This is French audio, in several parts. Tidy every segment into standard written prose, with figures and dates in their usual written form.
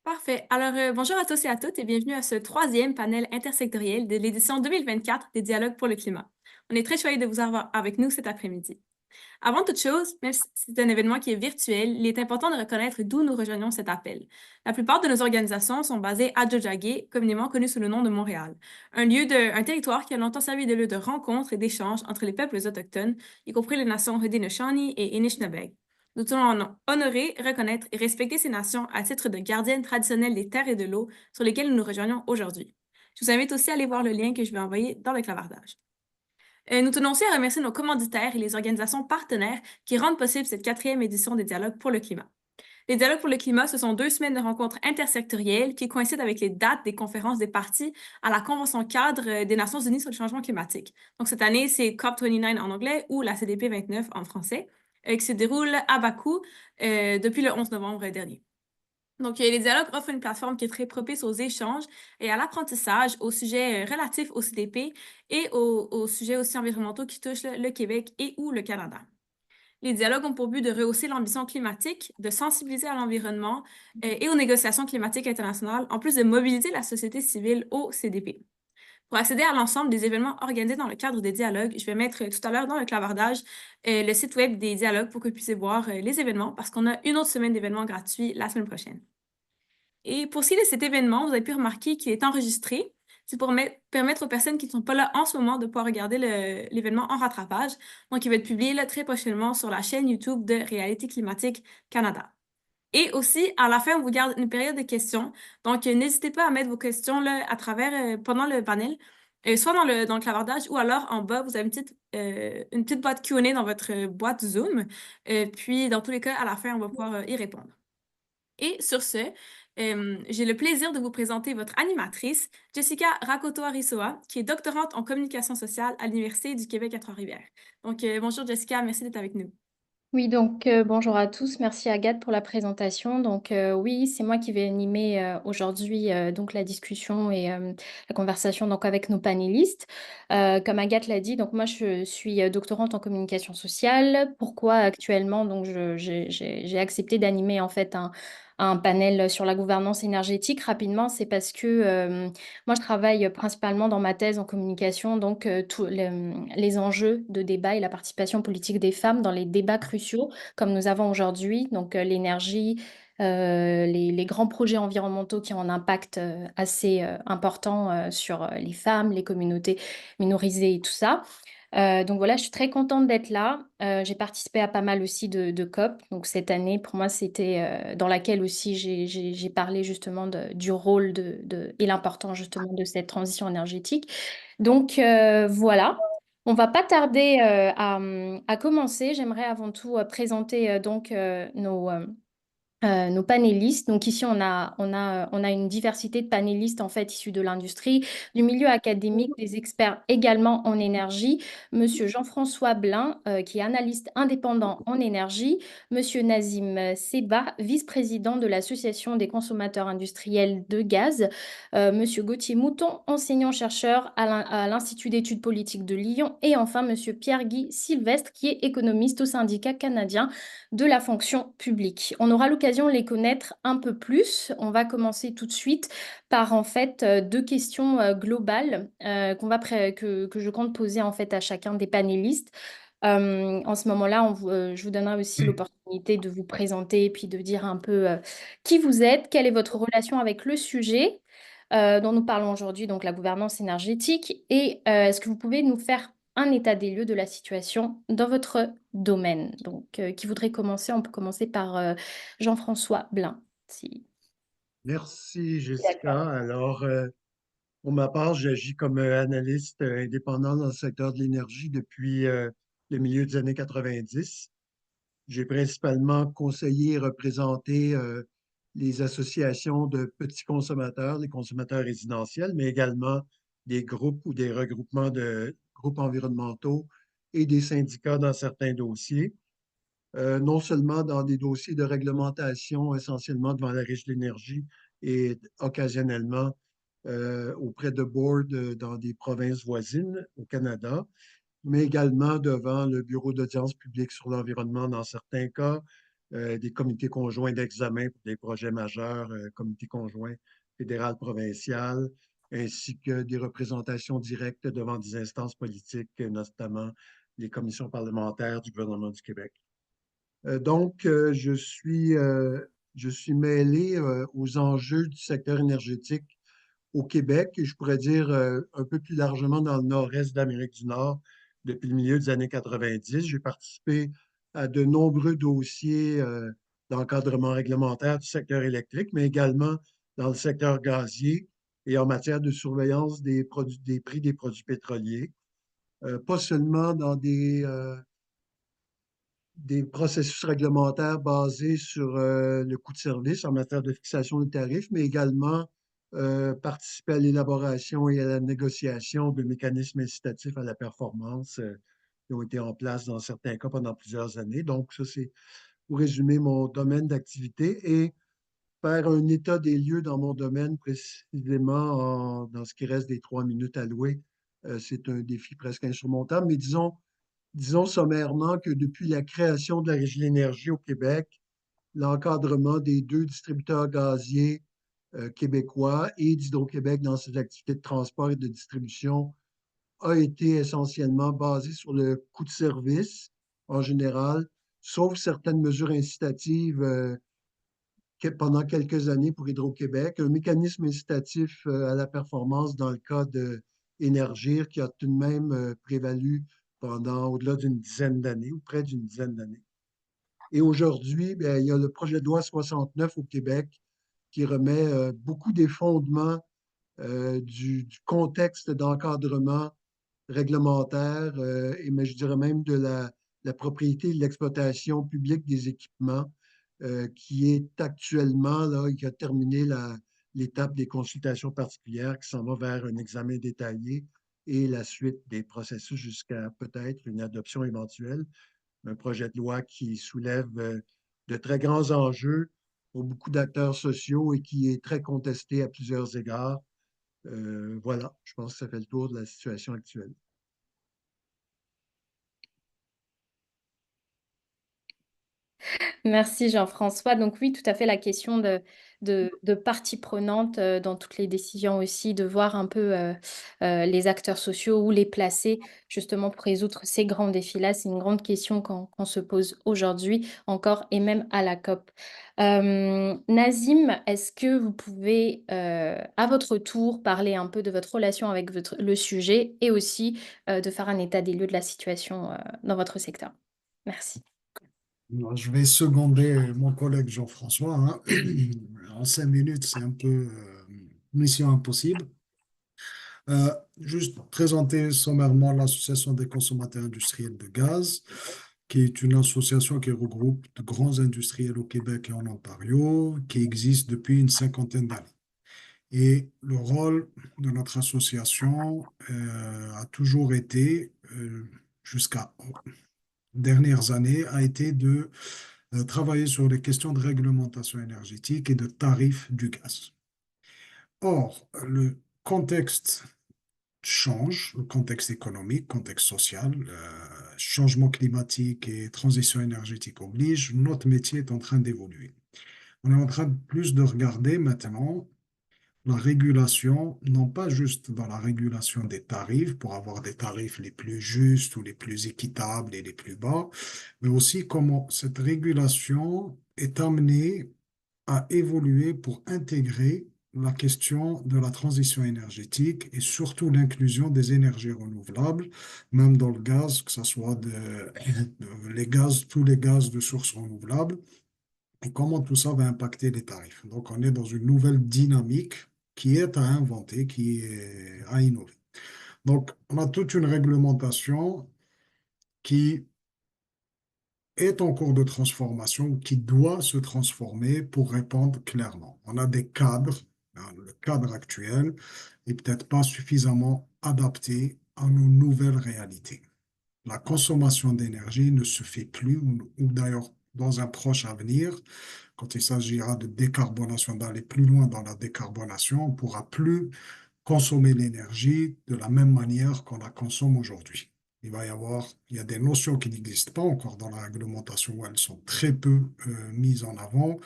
Parfait. Alors, bonjour à tous et à toutes et bienvenue à ce troisième panel intersectoriel de l'édition 2024 des Dialogues pour le climat. On est très choyés de vous avoir avec nous cet après-midi. Avant toute chose, même si c'est un événement qui est virtuel, il est important de reconnaître d'où nous rejoignons cet appel. La plupart de nos organisations sont basées à Tiohtià:ke, communément connu sous le nom de Montréal, un territoire qui a longtemps servi de lieu de rencontre et d'échange entre les peuples autochtones, y compris les nations Haudenosaunee et Anishinaabe. Nous tenons à honorer, reconnaître et respecter ces nations à titre de gardiennes traditionnelles des terres et de l'eau sur lesquelles nous nous rejoignons aujourd'hui. Je vous invite aussi à aller voir le lien que je vais envoyer dans le clavardage. Nous tenons aussi à remercier nos commanditaires et les organisations partenaires qui rendent possible cette quatrième édition des Dialogues pour le climat. Les Dialogues pour le climat, ce sont 2 semaines de rencontres intersectorielles qui coïncident avec les dates des conférences des parties à la Convention cadre des Nations unies sur le changement climatique. Donc cette année, c'est COP29 en anglais ou la CDP 29 en français, qui se déroule à Bakou depuis le 11 novembre dernier. Donc, les dialogues offrent une plateforme qui est très propice aux échanges et à l'apprentissage aux sujets relatifs au CDP et aux sujets aussi environnementaux qui touchent le Québec et ou le Canada. Les dialogues ont pour but de rehausser l'ambition climatique, de sensibiliser à l'environnement et aux négociations climatiques internationales, en plus de mobiliser la société civile au CDP. Pour accéder à l'ensemble des événements organisés dans le cadre des dialogues, je vais mettre tout à l'heure dans le clavardage le site web des dialogues pour que vous puissiez voir les événements parce qu'on a une autre semaine d'événements gratuits la semaine prochaine. Et pour ce qui est de cet événement, vous avez pu remarquer qu'il est enregistré. C'est pour permettre aux personnes qui ne sont pas là en ce moment de pouvoir regarder l'événement en rattrapage. Donc, il va être publié là, très prochainement sur la chaîne YouTube de Réalité climatique Canada. Et aussi, à la fin, on vous garde une période de questions. Donc, n'hésitez pas à mettre vos questions là, à travers, pendant le panel, soit dans le clavardage ou alors en bas, vous avez une petite boîte Q&A dans votre boîte Zoom. Puis, dans tous les cas, à la fin, on va pouvoir y répondre. Et sur ce, j'ai le plaisir de vous présenter votre animatrice, Jessica Rakoto-Arisoa, qui est doctorante en communication sociale à l'Université du Québec à Trois-Rivières. Donc, bonjour Jessica, merci d'être avec nous. Oui, donc bonjour à tous. Merci Agathe pour la présentation. Donc oui, c'est moi qui vais animer aujourd'hui donc la discussion et la conversation donc avec nos panélistes. Comme Agathe l'a dit, donc moi je suis doctorante en communication sociale. Pourquoi actuellement donc j'ai accepté d'animer en fait un panel sur la gouvernance énergétique rapidement, c'est parce que moi je travaille principalement dans ma thèse en communication, donc tous les enjeux de débat et la participation politique des femmes dans les débats cruciaux comme nous avons aujourd'hui, donc l'énergie, les grands projets environnementaux qui ont un impact assez important sur les femmes, les communautés minorisées et tout ça. Donc voilà, je suis très contente d'être là. J'ai participé à pas mal aussi de COP. Donc cette année, pour moi, c'était dans laquelle aussi j'ai parlé justement du rôle et l'importance justement de cette transition énergétique. Donc voilà, on va pas tarder à commencer. J'aimerais avant tout présenter donc nos panélistes. Donc ici, on a une diversité de panélistes en fait issus de l'industrie, du milieu académique, des experts également en énergie. Monsieur Jean-François Blin, qui est analyste indépendant en énergie. Monsieur Nazim Seba, vice-président de l'Association des consommateurs industriels de gaz. Monsieur Gauthier Mouton, enseignant-chercheur à l'Institut d'études politiques de Lyon. Et enfin, Monsieur Pierre-Guy Sylvestre, qui est économiste au syndicat canadien de la fonction publique. On aura l'occasion de les connaître un peu plus. On va commencer tout de suite par en fait deux questions globales que je compte poser en fait à chacun des panélistes. En ce moment-là, je vous donnerai aussi l'opportunité de vous présenter et puis de dire un peu qui vous êtes, quelle est votre relation avec le sujet dont nous parlons aujourd'hui, donc la gouvernance énergétique, et est-ce que vous pouvez nous faire un état des lieux de la situation dans votre domaine. Donc, qui voudrait commencer? On peut commencer par Jean-François Blin. Si... Merci, D'accord. Jessica. Alors, pour ma part, j'agis comme analyste indépendant dans le secteur de l'énergie depuis le milieu des années 90. J'ai principalement conseillé et représenté les associations de petits consommateurs, les consommateurs résidentiels, mais également des groupes ou des regroupements de groupes environnementaux et des syndicats dans certains dossiers. Non seulement dans des dossiers de réglementation, essentiellement devant la Régie de l'énergie et occasionnellement auprès de boards dans des provinces voisines au Canada, mais également devant le Bureau d'audience publique sur l'environnement dans certains cas, des comités conjoints d'examen pour des projets majeurs, comités conjoints fédéral-provincial, ainsi que des représentations directes devant des instances politiques, notamment les commissions parlementaires du gouvernement du Québec. Donc, je suis mêlé aux enjeux du secteur énergétique au Québec et je pourrais dire un peu plus largement dans le nord-est d'Amérique du Nord depuis le milieu des années 90. J'ai participé à de nombreux dossiers d'encadrement réglementaire du secteur électrique, mais également dans le secteur gazier et en matière de surveillance des prix des produits pétroliers. Pas seulement dans des processus réglementaires basés sur le coût de service en matière de fixation des tarifs, mais également participer à l'élaboration et à la négociation de mécanismes incitatifs à la performance qui ont été en place dans certains cas pendant plusieurs années. Donc, ça, c'est pour résumer mon domaine d'activité et faire un état des lieux dans mon domaine précisément dans ce qui reste des 3 minutes allouées. C'est un défi presque insurmontable, mais disons sommairement que depuis la création de la Régie de l'énergie au Québec, l'encadrement des 2 distributeurs gaziers québécois et d'Hydro-Québec dans ses activités de transport et de distribution a été essentiellement basé sur le coût de service en général, sauf certaines mesures incitatives pendant quelques années pour Hydro-Québec, un mécanisme incitatif à la performance dans le cas de Énergir qui a tout de même prévalu pendant au-delà d'une dizaine d'années ou près d'une dizaine d'années. Et aujourd'hui, il y a le projet de loi 69 au Québec qui remet beaucoup des fondements du contexte d'encadrement réglementaire, mais je dirais même de la propriété et de l'exploitation publique des équipements, qui est actuellement, là, qui a terminé l'étape des consultations particulières, qui s'en va vers un examen détaillé et la suite des processus jusqu'à peut-être une adoption éventuelle. Un projet de loi qui soulève de très grands enjeux pour beaucoup d'acteurs sociaux et qui est très contesté à plusieurs égards. Voilà, je pense que ça fait le tour de la situation actuelle. Merci Jean-François. Donc oui, tout à fait la question de parties prenantes dans toutes les décisions aussi, de voir un peu les acteurs sociaux, où les placer justement pour résoudre ces grands défis-là. C'est une grande question qu'on se pose aujourd'hui encore et même à la COP. Nazim, est-ce que vous pouvez à votre tour parler un peu de votre relation avec le sujet et aussi de faire un état des lieux de la situation dans votre secteur? Merci. Alors, je vais seconder mon collègue Jean-François, hein. En 5 minutes, c'est un peu mission impossible. Juste présenter sommairement l'Association des consommateurs industriels de gaz, qui est une association qui regroupe de grands industriels au Québec et en Ontario, qui existe depuis une cinquantaine d'années. Et le rôle de notre association a toujours été, jusqu'à dernières années, a été de travailler sur les questions de réglementation énergétique et de tarifs du gaz. Or, le contexte change, le contexte économique, contexte social, changement climatique et transition énergétique oblige, notre métier est en train d'évoluer. On est en train de plus de regarder maintenant la régulation, non pas juste dans la régulation des tarifs pour avoir des tarifs les plus justes ou les plus équitables et les plus bas, mais aussi comment cette régulation est amenée à évoluer pour intégrer la question de la transition énergétique et surtout l'inclusion des énergies renouvelables, même dans le gaz, que ce soit les gaz, tous les gaz de sources renouvelables, et comment tout ça va impacter les tarifs. Donc, on est dans une nouvelle dynamique qui est à inventer, qui est à innover. Donc, on a toute une réglementation qui est en cours de transformation, qui doit se transformer pour répondre clairement. On a des cadres, hein, le cadre actuel est peut-être pas suffisamment adapté à nos nouvelles réalités. La consommation d'énergie ne se fait plus, ou d'ailleurs dans un proche avenir, quand il s'agira de décarbonation, d'aller plus loin dans la décarbonation, on ne pourra plus consommer l'énergie de la même manière qu'on la consomme aujourd'hui. Il y a des notions qui n'existent pas encore dans la réglementation, où elles sont très peu mises en avant,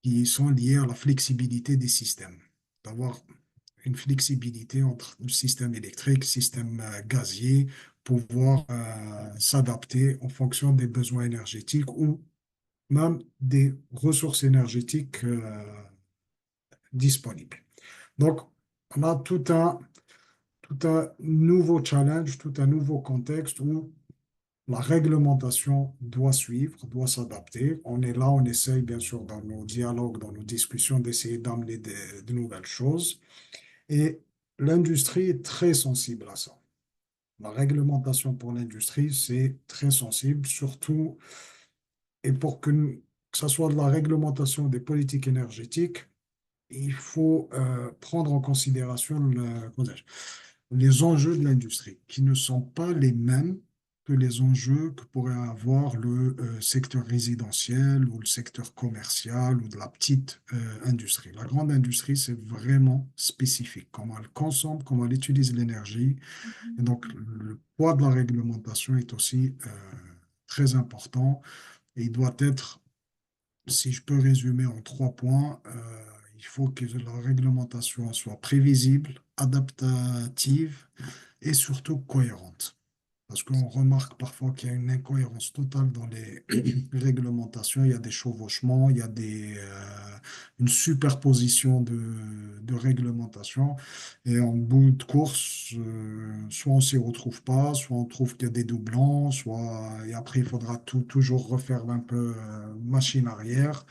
qui sont liées à la flexibilité des systèmes. D'avoir une flexibilité entre le système électrique, système gazier, pouvoir s'adapter en fonction des besoins énergétiques ou même des ressources énergétiques disponibles. Donc, on a tout un nouveau challenge, tout un nouveau contexte où la réglementation doit suivre, doit s'adapter. On est là, on essaye bien sûr dans nos dialogues, dans nos discussions d'essayer d'amener de nouvelles choses. Et l'industrie est très sensible à ça. La réglementation pour l'industrie, c'est très sensible, surtout, et pour que ce soit de la réglementation des politiques énergétiques, il faut prendre en considération les enjeux de l'industrie, qui ne sont pas les mêmes que les enjeux que pourrait avoir le secteur résidentiel ou le secteur commercial ou de la petite industrie. La grande industrie, c'est vraiment spécifique, comment elle consomme, comment elle utilise l'énergie. Et donc, le poids de la réglementation est aussi très important et il doit être, si je peux résumer en 3 points, il faut que la réglementation soit prévisible, adaptative et surtout cohérente. Parce qu'on remarque parfois qu'il y a une incohérence totale dans les réglementations. Il y a des chevauchements, il y a une superposition de réglementations. Et en bout de course, soit on s'y retrouve pas, soit on trouve qu'il y a des doublons, et après il faudra toujours refaire un peu machine arrière.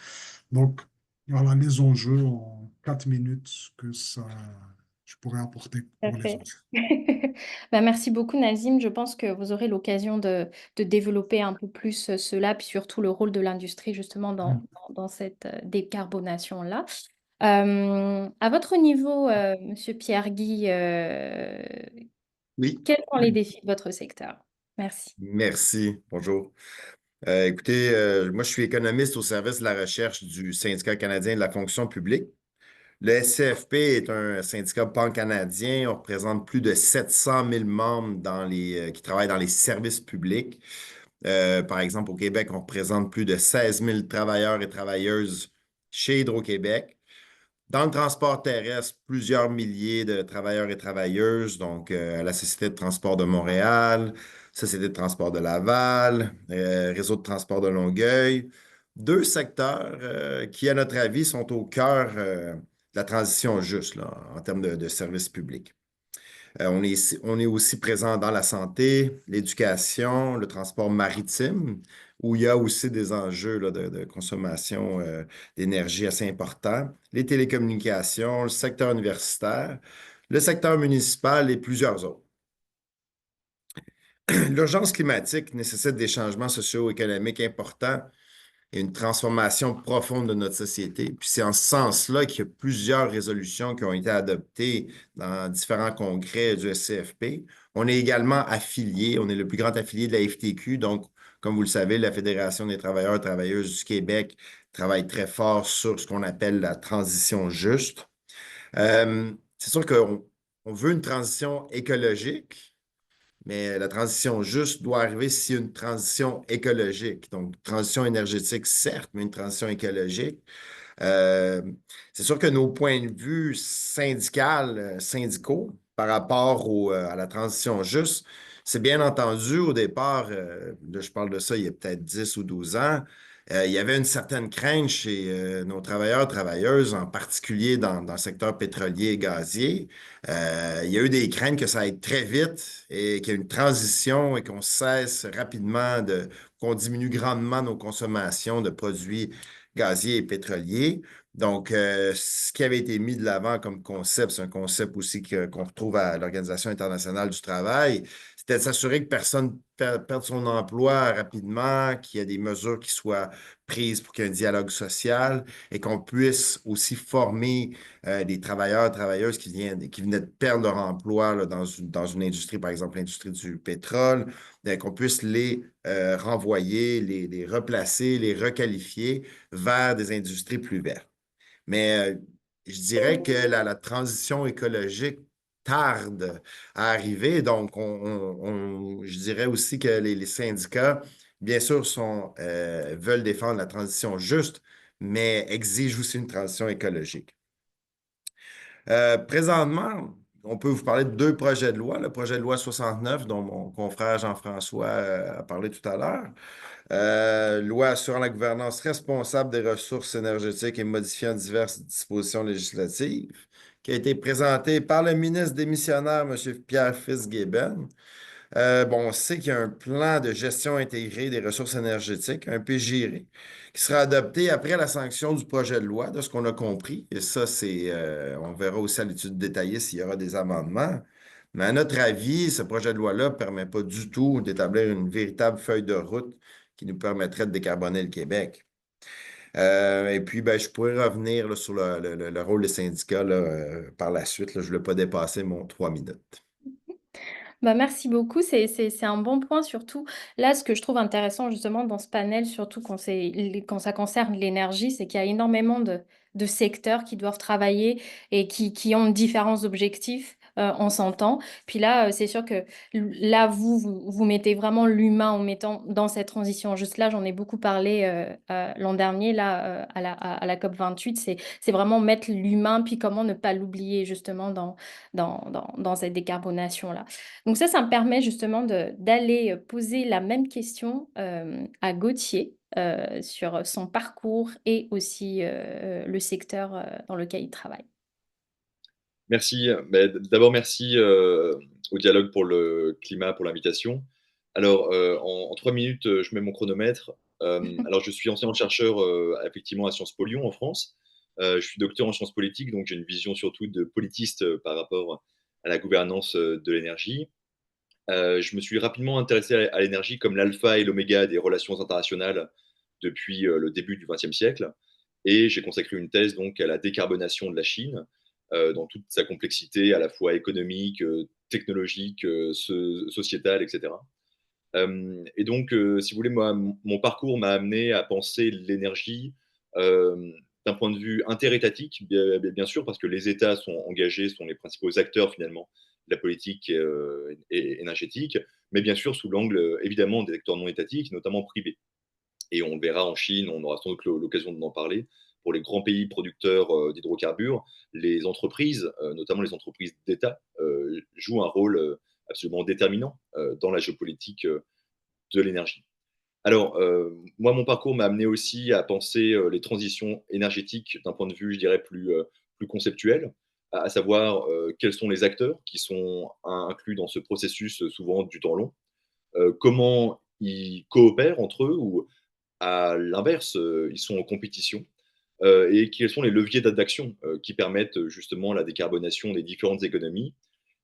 Donc, voilà les enjeux en 4 minutes que je pourrais apporter pour les Parfait. autres. Bah, merci beaucoup, Nazim. Je pense que vous aurez l'occasion de développer un peu plus cela, puis surtout le rôle de l'industrie justement dans cette décarbonation-là. À votre niveau, Monsieur Pierre-Guy, Oui, quels sont les défis de votre secteur? Merci. merci. Bonjour. Écoutez, moi, je suis économiste au service de la recherche du Syndicat canadien de la fonction publique. Le SCFP est un syndicat pan-canadien. On représente plus de 700 000 membres qui travaillent dans les services publics. Par exemple, au Québec, on représente plus de 16 000 travailleurs et travailleuses chez Hydro-Québec. Dans le transport terrestre, plusieurs milliers de travailleurs et travailleuses, donc à la Société de transport de Montréal, Société de transport de Laval, Réseau de transport de Longueuil. Deux secteurs qui, à notre avis, sont au cœur de la transition juste là, en termes de services publics. On est aussi présent dans la santé, l'éducation, le transport maritime, où il y a aussi des enjeux là, de consommation d'énergie assez importants, les télécommunications, le secteur universitaire, le secteur municipal et plusieurs autres. L'urgence climatique nécessite des changements socio-économiques importants et une transformation profonde de notre société. Puis c'est en ce sens-là qu'il y a plusieurs résolutions qui ont été adoptées dans différents congrès du SCFP. On est également affilié, on est le plus grand affilié de la FTQ, donc comme vous le savez, la Fédération des travailleurs et travailleuses du Québec travaille très fort sur ce qu'on appelle la transition juste. C'est sûr qu'on veut une transition écologique, mais la transition juste doit arriver s'il y a une transition écologique. Donc, transition énergétique, certes, mais une transition écologique. Euh, c'est sûr que nos points de vue syndicaux, par rapport à la transition juste, c'est bien entendu au départ, là je parle de ça il y a peut-être 10 ou 12 ans, il y avait une certaine crainte chez nos travailleurs, travailleuses, en particulier dans le secteur pétrolier et gazier. Il y a eu des craintes que ça aille très vite et qu'il y ait une transition et qu'on cesse rapidement qu'on diminue grandement nos consommations de produits gaziers et pétroliers. Donc, ce qui avait été mis de l'avant comme concept, c'est un concept aussi qu'on retrouve à l'Organisation internationale du travail, c'était de s'assurer que personne ne perde son emploi rapidement, qu'il y ait des mesures qui soient prises pour qu'il y ait un dialogue social et qu'on puisse aussi former des travailleurs, travailleuses qui venaient de perdre leur emploi là, dans une industrie, par exemple l'industrie du pétrole, qu'on puisse les renvoyer, les replacer, les requalifier vers des industries plus vertes. Mais je dirais que la transition écologique tarde à arriver. Donc, je dirais aussi que les syndicats, bien sûr, veulent défendre la transition juste, mais exigent aussi une transition écologique. Présentement, on peut vous parler de deux projets de loi. Le projet de loi 69, dont mon confrère Jean-François a parlé tout à l'heure. Loi assurant la gouvernance responsable des ressources énergétiques et modifiant diverses dispositions législatives, qui a été présenté par le ministre démissionnaire, M. Pierre Fitzgibbon. Bon, on sait qu'il y a un plan de gestion intégrée des ressources énergétiques, un PGRI, qui sera adopté après la sanction du projet de loi, de ce qu'on a compris. Et ça, on verra aussi à l'étude détaillée s'il y aura des amendements. Mais à notre avis, ce projet de loi-là ne permet pas du tout d'établir une véritable feuille de route qui nous permettrait de décarboner le Québec. Et puis, ben, je pourrais revenir là, sur le rôle des syndicats là, par la suite. Là. Je ne voulais pas dépasser mon 3 minutes. Bah, merci beaucoup, c'est un bon point surtout. Là, ce que je trouve intéressant justement dans ce panel, surtout quand ça concerne l'énergie, c'est qu'il y a énormément de secteurs qui doivent travailler et qui ont différents objectifs, on s'entend. Puis là, c'est sûr que là, vous mettez vraiment l'humain en mettant dans cette transition. Juste là, j'en ai beaucoup parlé l'an dernier, là, à la COP28, c'est vraiment mettre l'humain, puis comment ne pas l'oublier justement dans cette décarbonation-là. Donc ça me permet justement d'aller poser la même question à Gauthier sur son parcours et aussi le secteur dans lequel il travaille. Merci. D'abord, merci au Dialogue pour le climat pour l'invitation. Alors, en 3 minutes, je mets mon chronomètre. Alors, je suis enseignant-chercheur effectivement à Sciences Po Lyon en France. Je suis docteur en sciences politiques, donc j'ai une vision surtout de politiste par rapport à la gouvernance de l'énergie. Je me suis rapidement intéressé à l'énergie comme l'alpha et l'oméga des relations internationales depuis le début du XXe siècle. Et j'ai consacré une thèse donc à la décarbonation de la Chine dans toute sa complexité à la fois économique, technologique, sociétale, etc. Et donc, si vous voulez, moi, mon parcours m'a amené à penser l'énergie d'un point de vue interétatique, bien sûr, parce que les États sont engagés, sont les principaux acteurs finalement de la politique énergétique, mais bien sûr sous l'angle évidemment des acteurs non étatiques, notamment privés. Et on le verra en Chine, on aura sans doute l'occasion d'en parler. Pour les grands pays producteurs d'hydrocarbures, les entreprises, notamment les entreprises d'État, jouent un rôle absolument déterminant dans la géopolitique de l'énergie. Alors, moi, mon parcours m'a amené aussi à penser les transitions énergétiques d'un point de vue, je dirais, plus conceptuel, à savoir quels sont les acteurs qui sont inclus dans ce processus souvent du temps long, comment ils coopèrent entre eux ou à l'inverse, ils sont en compétition, et quels sont les leviers d'action qui permettent justement la décarbonation des différentes économies.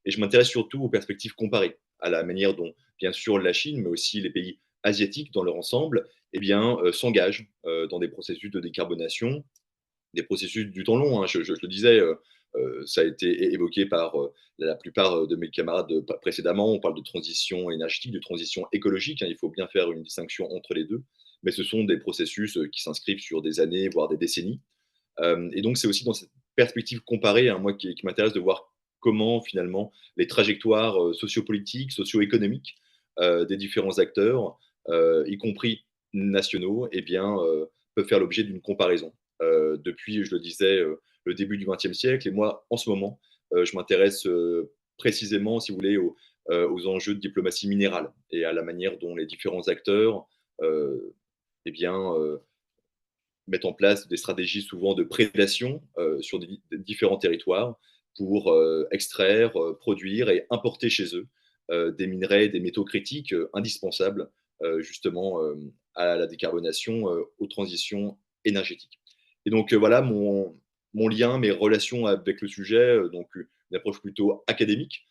Et je m'intéresse surtout aux perspectives comparées, à la manière dont, bien sûr, la Chine, mais aussi les pays asiatiques dans leur ensemble, eh bien, s'engagent dans des processus de décarbonation, des processus du temps long. Hein. Je le disais, ça a été évoqué par la plupart de mes camarades précédemment. On parle de transition énergétique, de transition écologique. Hein. Il faut bien faire une distinction entre les deux. Mais ce sont des processus qui s'inscrivent sur des années, voire des décennies. Et donc, c'est aussi dans cette perspective comparée, hein, moi, qui m'intéresse de voir comment, finalement, les trajectoires sociopolitiques, socio-économiques des différents acteurs, y compris nationaux, eh bien, peuvent faire l'objet d'une comparaison. Depuis, je le disais, le début du XXe siècle. Et moi, en ce moment, je m'intéresse précisément, si vous voulez, aux enjeux de diplomatie minérale et à la manière dont les différents acteurs eh bien, mettent en place des stratégies souvent de prédation sur des différents territoires pour extraire, produire et importer chez eux des minerais, des métaux critiques indispensables justement à la décarbonation, aux transitions énergétiques. Et donc voilà mon lien, mes relations avec le sujet, donc une approche plutôt académique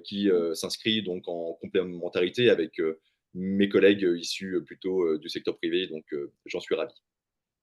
qui s'inscrit donc en complémentarité avec mes collègues issus plutôt du secteur privé, donc j'en suis ravi.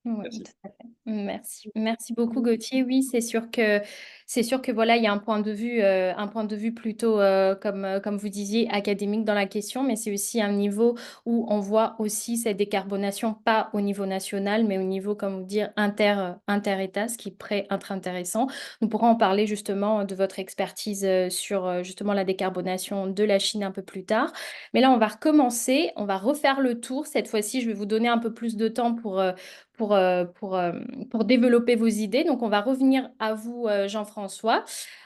Oui, Merci. tout à fait. Merci. Merci beaucoup, Gauthier. Oui, c'est sûr que voilà, il y a un point de vue plutôt, comme vous disiez, académique dans la question, mais c'est aussi un niveau où on voit aussi cette décarbonation, pas au niveau national, mais au niveau, comme vous dire, inter-État, ce qui pourrait être intéressant. Nous pourrons en parler justement de votre expertise sur justement la décarbonation de la Chine un peu plus tard. Mais là, on va recommencer, on va refaire le tour. Cette fois-ci, je vais vous donner un peu plus de temps pour développer vos idées. Donc, on va revenir à vous, Jean-François,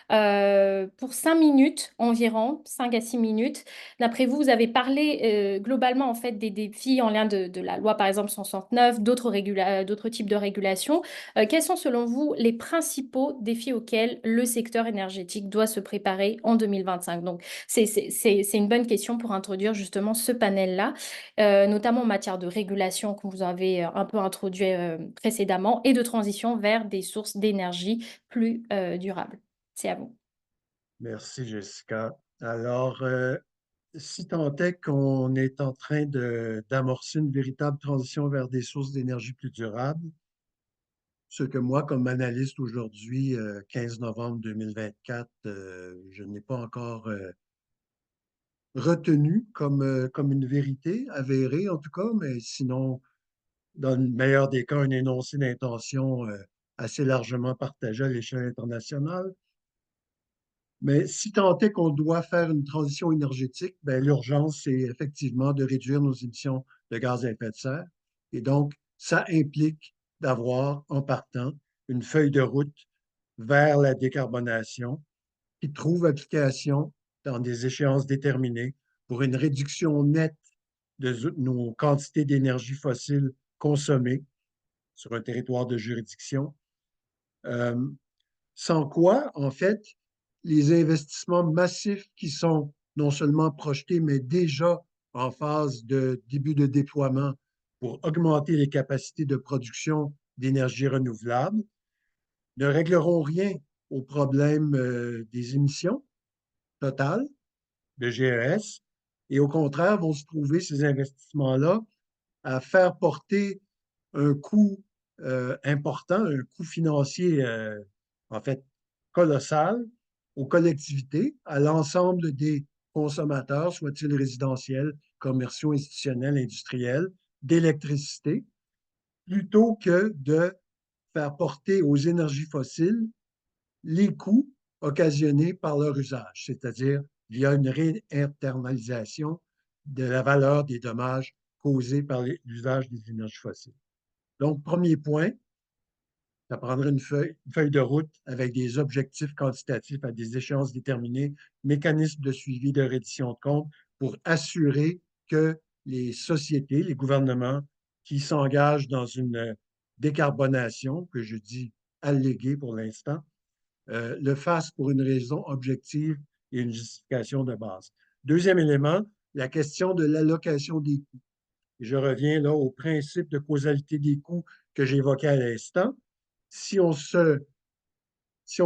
pour 5 minutes environ, 5 à 6 minutes. D'après vous, vous avez parlé globalement en fait des défis en lien de la loi, par exemple, 169, d'autres types de régulations. Quels sont, selon vous, les principaux défis auxquels le secteur énergétique doit se préparer en 2025? Donc, c'est une bonne question pour introduire justement ce panel-là, notamment en matière de régulation, que vous avez un peu introduit précédemment, et de transition vers des sources d'énergie plus durables. C'est à vous. Merci, Jessica. Alors, si tant est qu'on est en train d'amorcer une véritable transition vers des sources d'énergie plus durables, ce que moi, comme analyste aujourd'hui, 15 novembre 2024, je n'ai pas encore retenu comme une vérité avérée, en tout cas, mais sinon, dans le meilleur des cas, un énoncé d'intention assez largement partagé à l'échelle internationale. Mais si tant est qu'on doit faire une transition énergétique, ben, l'urgence, c'est effectivement de réduire nos émissions de gaz à effet de serre. Et donc, ça implique d'avoir, en partant, une feuille de route vers la décarbonation qui trouve application dans des échéances déterminées pour une réduction nette de nos quantités d'énergie fossile consommées sur un territoire de juridiction. Euh, Sans quoi, en fait, les investissements massifs qui sont non seulement projetés, mais déjà en phase de début de déploiement pour augmenter les capacités de production d'énergie renouvelable, ne régleront rien au problème des émissions totales de GES et au contraire vont se trouver ces investissements-là à faire porter un coût important, un coût financier en fait colossal aux collectivités, à l'ensemble des consommateurs, soient-ils résidentiels, commerciaux, institutionnels, industriels, d'électricité, plutôt que de faire porter aux énergies fossiles les coûts occasionnés par leur usage, c'est-à-dire via une réinternalisation de la valeur des dommages causés par l'usage des énergies fossiles. Donc, premier point, ça prendrait une feuille de route avec des objectifs quantitatifs à des échéances déterminées, mécanismes de suivi de reddition de comptes pour assurer que les sociétés, les gouvernements qui s'engagent dans une décarbonation, que je dis alléguée pour l'instant, le fassent pour une raison objective et une justification de base. Deuxième élément, la question de l'allocation des coûts. Et je reviens là au principe de causalité des coûts que j'évoquais à l'instant. Si on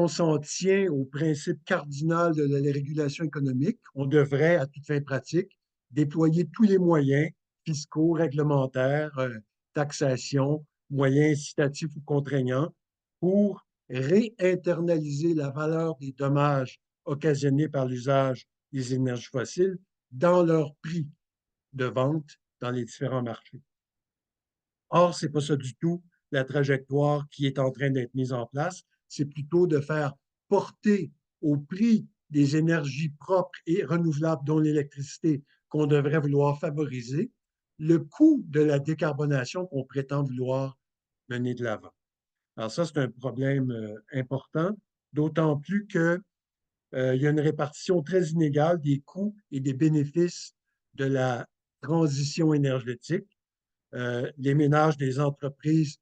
s'en tient au principe cardinal de la régulation économique, on devrait, à toute fin pratique, déployer tous les moyens fiscaux, réglementaires, taxation, moyens incitatifs ou contraignants pour réinternaliser la valeur des dommages occasionnés par l'usage des énergies fossiles dans leur prix de vente dans les différents marchés. Or, ce n'est pas ça du tout la trajectoire qui est en train d'être mise en place. C'est plutôt de faire porter au prix des énergies propres et renouvelables, dont l'électricité, qu'on devrait vouloir favoriser, le coût de la décarbonation qu'on prétend vouloir mener de l'avant. Alors ça, c'est un problème important, d'autant plus qu'il y a une répartition très inégale des coûts et des bénéfices de la transition énergétique. Les ménages des entreprises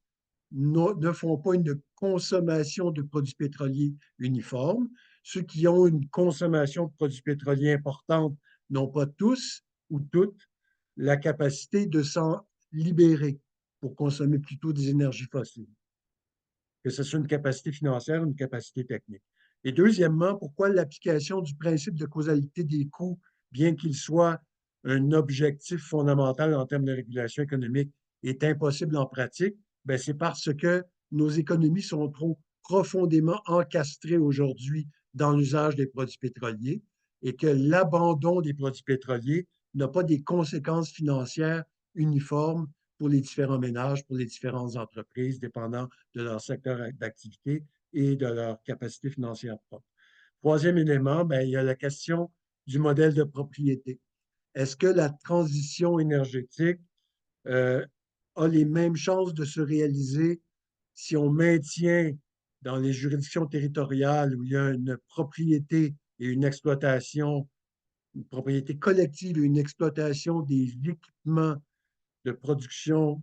ne font pas une consommation de produits pétroliers uniforme. Ceux qui ont une consommation de produits pétroliers importante n'ont pas tous ou toutes la capacité de s'en libérer pour consommer plutôt des énergies fossiles, que ce soit une capacité financière ou une capacité technique. Et deuxièmement, pourquoi l'application du principe de causalité des coûts, bien qu'il soit un objectif fondamental en termes de régulation économique, est impossible en pratique? Ben, c'est parce que nos économies sont trop profondément encastrées aujourd'hui dans l'usage des produits pétroliers et que l'abandon des produits pétroliers n'a pas des conséquences financières uniformes pour les différents ménages, pour les différentes entreprises, dépendant de leur secteur d'activité et de leur capacité financière propre. Troisième élément, ben, il y a la question du modèle de propriété. Est-ce que la transition énergétique euh, a les mêmes chances de se réaliser si on maintient dans les juridictions territoriales où il y a une propriété et une exploitation, une propriété collective et une exploitation des équipements de production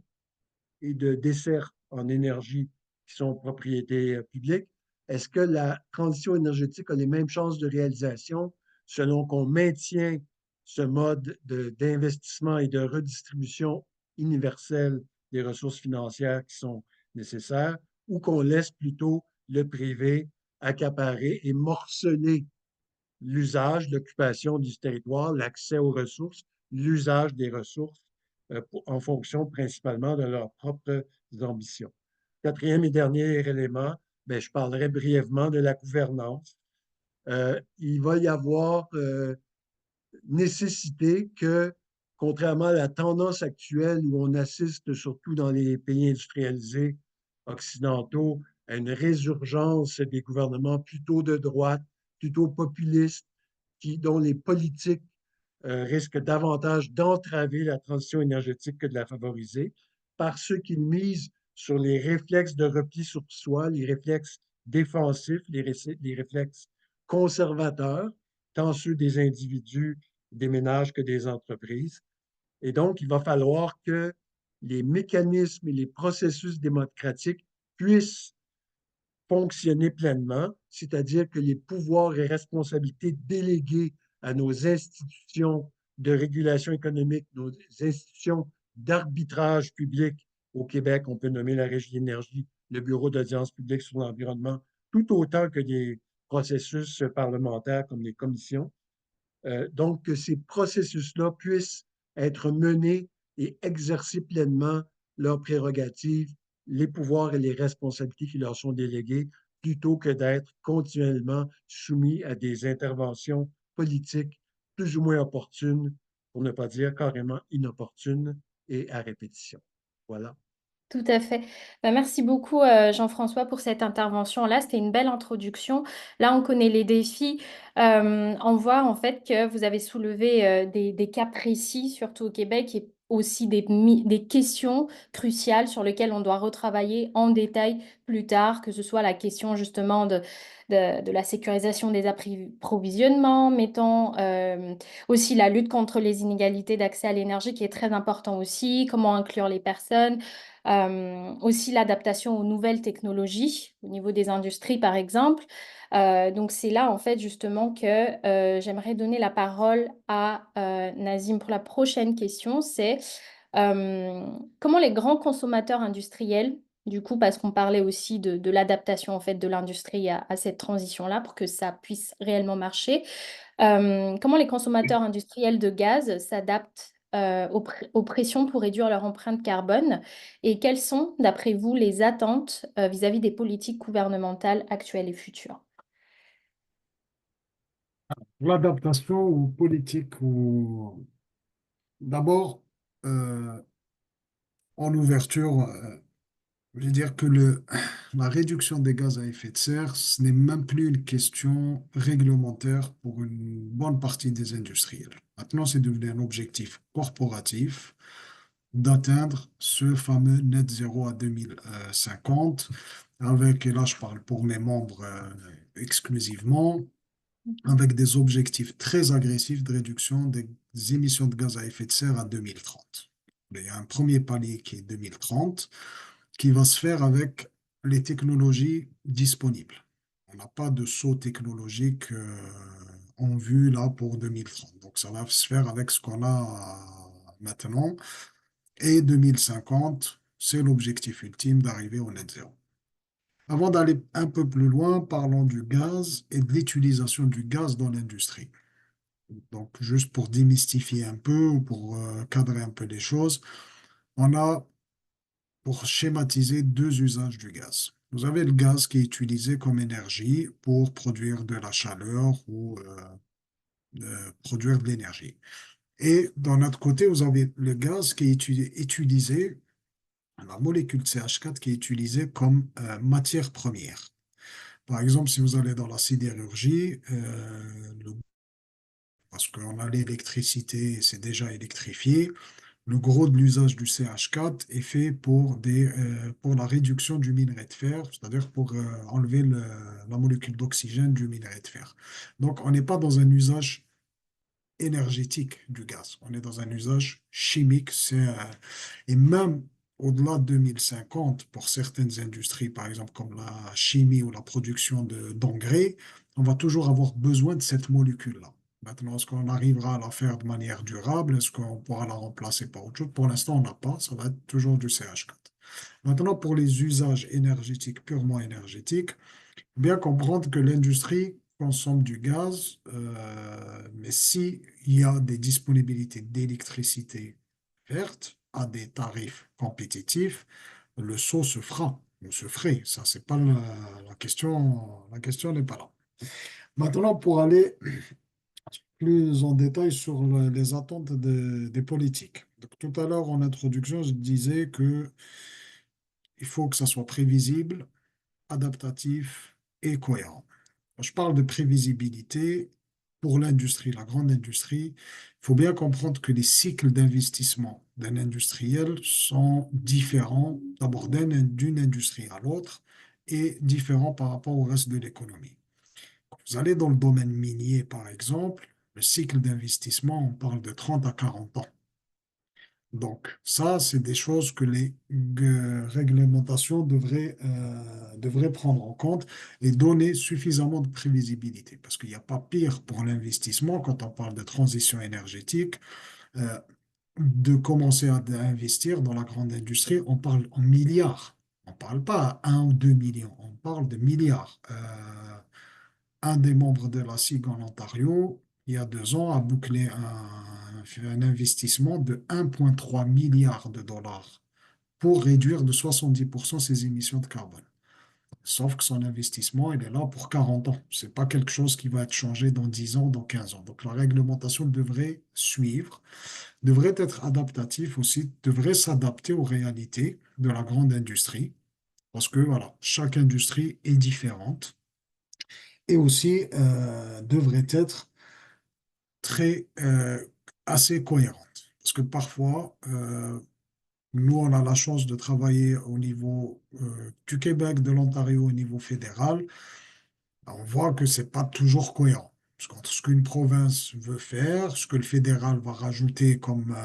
et de dessert en énergie qui sont propriété publique? Est-ce que la transition énergétique a les mêmes chances de réalisation selon qu'on maintient ce mode d'investissement et de redistribution universelle des ressources financières qui sont nécessaires ou qu'on laisse plutôt le privé accaparer et morceler l'usage, l'occupation du territoire, l'accès aux ressources, l'usage des ressources en fonction principalement de leurs propres ambitions. Quatrième et dernier élément, ben, je parlerai brièvement de la gouvernance. Il va y avoir nécessité que, contrairement à la tendance actuelle où on assiste surtout dans les pays industrialisés occidentaux à une résurgence des gouvernements plutôt de droite, plutôt populistes, dont les politiques risquent davantage d'entraver la transition énergétique que de la favoriser, parce qu'ils misent sur les réflexes de repli sur soi, les réflexes défensifs, les réflexes conservateurs, tant ceux des individus, des ménages que des entreprises. Et donc, il va falloir que les mécanismes et les processus démocratiques puissent fonctionner pleinement, c'est-à-dire que les pouvoirs et responsabilités délégués à nos institutions de régulation économique, nos institutions d'arbitrage public au Québec, on peut nommer la Régie d'énergie, le Bureau d'audience publique sur l'environnement, tout autant que des processus parlementaires comme les commissions. Donc, que ces processus-là puissent être menés et exercer pleinement leurs prérogatives, les pouvoirs et les responsabilités qui leur sont délégués, plutôt que d'être continuellement soumis à des interventions politiques plus ou moins opportunes, pour ne pas dire carrément inopportunes et à répétition. Voilà. Tout à fait. Bah, merci beaucoup, Jean-François, pour cette intervention-là. C'était une belle introduction. Là, on connaît les défis. On voit en fait que vous avez soulevé des cas précis, surtout au Québec, et aussi des questions cruciales sur lesquelles on doit retravailler en détail plus tard, que ce soit la question justement de la sécurisation des approvisionnements, mettons aussi la lutte contre les inégalités d'accès à l'énergie, qui est très important aussi, comment inclure les personnes. Aussi l'adaptation aux nouvelles technologies au niveau des industries, par exemple. Donc c'est là, en fait, justement, que j'aimerais donner la parole à Nazim pour la prochaine question. C'est comment les grands consommateurs industriels, du coup, parce qu'on parlait aussi de l'adaptation, en fait, de l'industrie à cette transition-là pour que ça puisse réellement marcher. Comment les consommateurs industriels de gaz s'adaptent aux pressions pour réduire leur empreinte carbone et quelles sont, d'après vous, les attentes vis-à-vis des politiques gouvernementales actuelles et futures? L'adaptation aux politiques, d'abord, euh, en ouverture, je veux dire que la réduction des gaz à effet de serre, ce n'est même plus une question réglementaire pour une bonne partie des industriels. Maintenant, c'est devenu un objectif corporatif d'atteindre ce fameux net zéro à 2050, avec, et là je parle pour mes membres exclusivement, avec des objectifs très agressifs de réduction des émissions de gaz à effet de serre à 2030. Il y a un premier palier qui est 2030, qui va se faire avec les technologies disponibles. On n'a pas de saut technologique en vue là pour 2030. Donc ça va se faire avec ce qu'on a maintenant. Et 2050, c'est l'objectif ultime d'arriver au net zéro. Avant d'aller un peu plus loin, parlons du gaz et de l'utilisation du gaz dans l'industrie. Donc, juste pour démystifier un peu ou pour cadrer un peu les choses, on a pour schématiser deux usages du gaz. Vous avez le gaz qui est utilisé comme énergie pour produire de la chaleur ou produire de l'énergie. Et d'un autre côté, vous avez le gaz qui est utilisé, la molécule CH4 qui est utilisée comme matière première. Par exemple, si vous allez dans la sidérurgie, parce qu'on a l'électricité, c'est déjà électrifié, le gros de l'usage du CH4 est fait pour la réduction du minerai de fer, c'est-à-dire pour enlever la molécule d'oxygène du minerai de fer. Donc, on n'est pas dans un usage énergétique du gaz, on est dans un usage chimique. Et même au-delà de 2050, pour certaines industries, par exemple comme la chimie ou la production d'engrais, on va toujours avoir besoin de cette molécule-là. Maintenant, est-ce qu'on arrivera à la faire de manière durable? Est-ce qu'on pourra la remplacer par autre chose? Pour l'instant, on n'a pas. Ça va être toujours du CH4. Maintenant, pour les usages énergétiques, purement énergétiques, bien comprendre que l'industrie consomme du gaz, mais s'il y a des disponibilités d'électricité verte à des tarifs compétitifs, le saut se fera, ou se ferait. Ça, c'est pas la question. La question n'est pas là. Maintenant, pour aller plus en détail sur les attentes des politiques. Donc, tout à l'heure, en introduction, je disais que il faut que ça soit prévisible, adaptatif et cohérent. Quand je parle de prévisibilité pour l'industrie, la grande industrie, il faut bien comprendre que les cycles d'investissement d'un industriel sont différents, d'abord d'une industrie à l'autre, et différents par rapport au reste de l'économie. Vous allez dans le domaine minier, par exemple, le cycle d'investissement, on parle de 30 à 40 ans. Donc, ça, c'est des choses que les réglementations devraient prendre en compte et donner suffisamment de prévisibilité. Parce qu'il n'y a pas pire pour l'investissement quand on parle de transition énergétique, euh, de commencer à investir dans la grande industrie. On parle en milliards. On ne parle pas à 1 ou 2 millions, on parle de milliards. Un des membres de la SIG en Ontario, il y a 2 ans, a bouclé un investissement de 1,3 milliard de dollars pour réduire de 70% ses émissions de carbone. Sauf que son investissement, il est là pour 40 ans. Ce n'est pas quelque chose qui va être changé dans 10 ans, dans 15 ans. Donc la réglementation devrait suivre, devrait être adaptative aussi, devrait s'adapter aux réalités de la grande industrie. Parce que voilà, chaque industrie est différente et aussi devrait être très assez cohérente. Parce que parfois, nous, on a la chance de travailler au niveau du Québec, de l'Ontario, au niveau fédéral. On voit que c'est pas toujours cohérent. Parce qu'entre ce qu'une province veut faire, ce que le fédéral va rajouter comme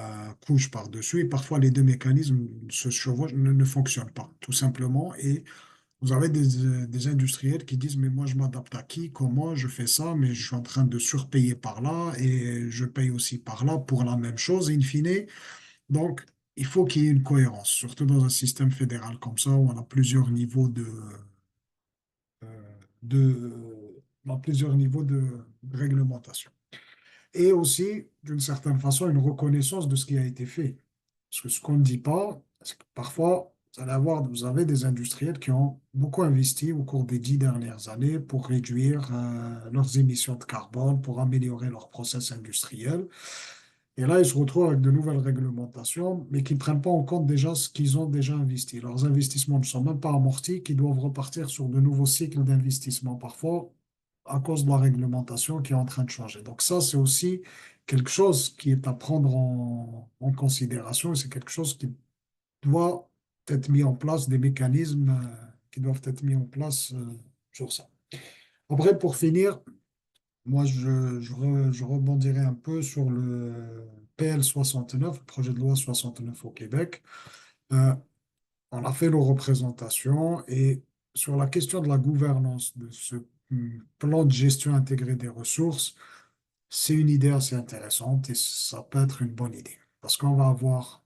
couche par-dessus, et parfois les deux mécanismes se chevauchent, ne fonctionnent pas, tout simplement. Et vous avez des industriels qui disent, mais moi, je m'adapte à qui, comment, je fais ça, mais je suis en train de surpayer par là et je paye aussi par là pour la même chose, in fine. Donc, il faut qu'il y ait une cohérence, surtout dans un système fédéral comme ça, où on a plusieurs niveaux on a plusieurs niveaux de réglementation. Et aussi, d'une certaine façon, une reconnaissance de ce qui a été fait. Parce que ce qu'on ne dit pas, c'est que parfois, vous avez des industriels qui ont beaucoup investi au cours des 10 dernières années pour réduire leurs émissions de carbone, pour améliorer leur process industriel. Et là, ils se retrouvent avec de nouvelles réglementations, mais qui ne prennent pas en compte déjà ce qu'ils ont déjà investi. Leurs investissements ne sont même pas amortis, qu'ils doivent repartir sur de nouveaux cycles d'investissement parfois à cause de la réglementation qui est en train de changer. Donc ça, c'est aussi quelque chose qui est à prendre en considération et c'est quelque chose qui doit être mis en place, des mécanismes qui doivent être mis en place sur ça. Après, pour finir, moi, je rebondirai un peu sur le PL 69, le projet de loi 69 au Québec. Euh, on a fait nos représentations et sur la question de la gouvernance de ce plan de gestion intégrée des ressources, c'est une idée assez intéressante et ça peut être une bonne idée parce qu'on va avoir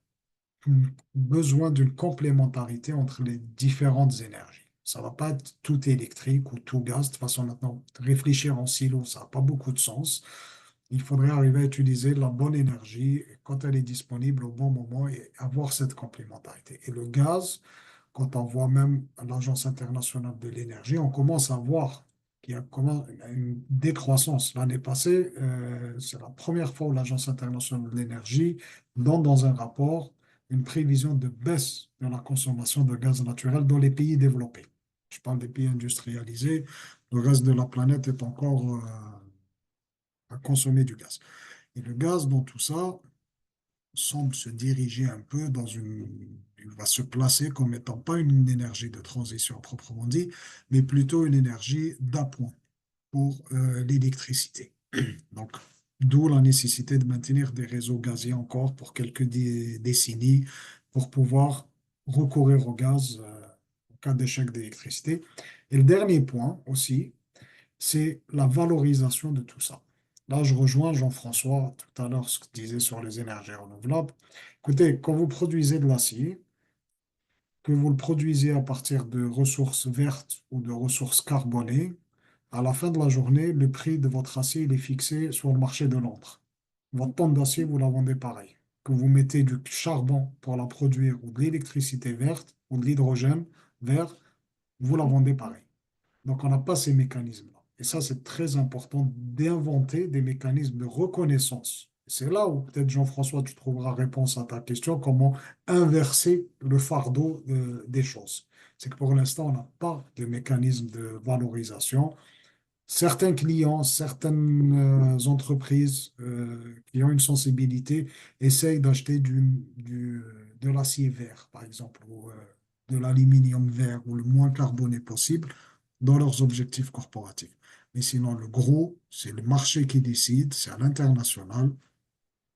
besoin d'une complémentarité entre les différentes énergies. Ça ne va pas être tout électrique ou tout gaz. De toute façon, maintenant, réfléchir en silo, ça n'a pas beaucoup de sens. Il faudrait arriver à utiliser la bonne énergie quand elle est disponible au bon moment et avoir cette complémentarité. Et le gaz, quand on voit même l'Agence internationale de l'énergie, on commence à voir qu'il y a une décroissance. L'année passée, c'est la première fois où l'Agence internationale de l'énergie donne dans un rapport une prévision de baisse de la consommation de gaz naturel dans les pays développés. Je parle des pays industrialisés. Le reste de la planète est encore à consommer du gaz. Et le gaz, dans tout ça, semble se diriger un peu il va se placer comme étant pas une énergie de transition proprement dit, mais plutôt une énergie d'appoint pour l'électricité. Donc, d'où la nécessité de maintenir des réseaux gaziers encore pour quelques décennies pour pouvoir recourir au gaz en cas d'échec d'électricité. Et le dernier point aussi, c'est la valorisation de tout ça. Là, je rejoins Jean-François tout à l'heure, ce qu'il disait sur les énergies renouvelables. Écoutez, quand vous produisez de l'acier, que vous le produisez à partir de ressources vertes ou de ressources carbonées, à la fin de la journée, le prix de votre acier il est fixé sur le marché de Londres. Votre tonne d'acier, vous la vendez pareil. Que vous mettez du charbon pour la produire ou de l'électricité verte ou de l'hydrogène vert, vous la vendez pareil. Donc, on n'a pas ces mécanismes-là. Et ça, c'est très important d'inventer des mécanismes de reconnaissance. C'est là où peut-être, Jean-François, tu trouveras réponse à ta question, comment inverser le fardeau des choses. C'est que pour l'instant, on n'a pas de mécanisme de valorisation. Certains clients, certaines entreprises qui ont une sensibilité essayent d'acheter de l'acier vert, par exemple, ou de l'aluminium vert ou le moins carboné possible dans leurs objectifs corporatifs. Mais sinon, le gros, c'est le marché qui décide, c'est à l'international.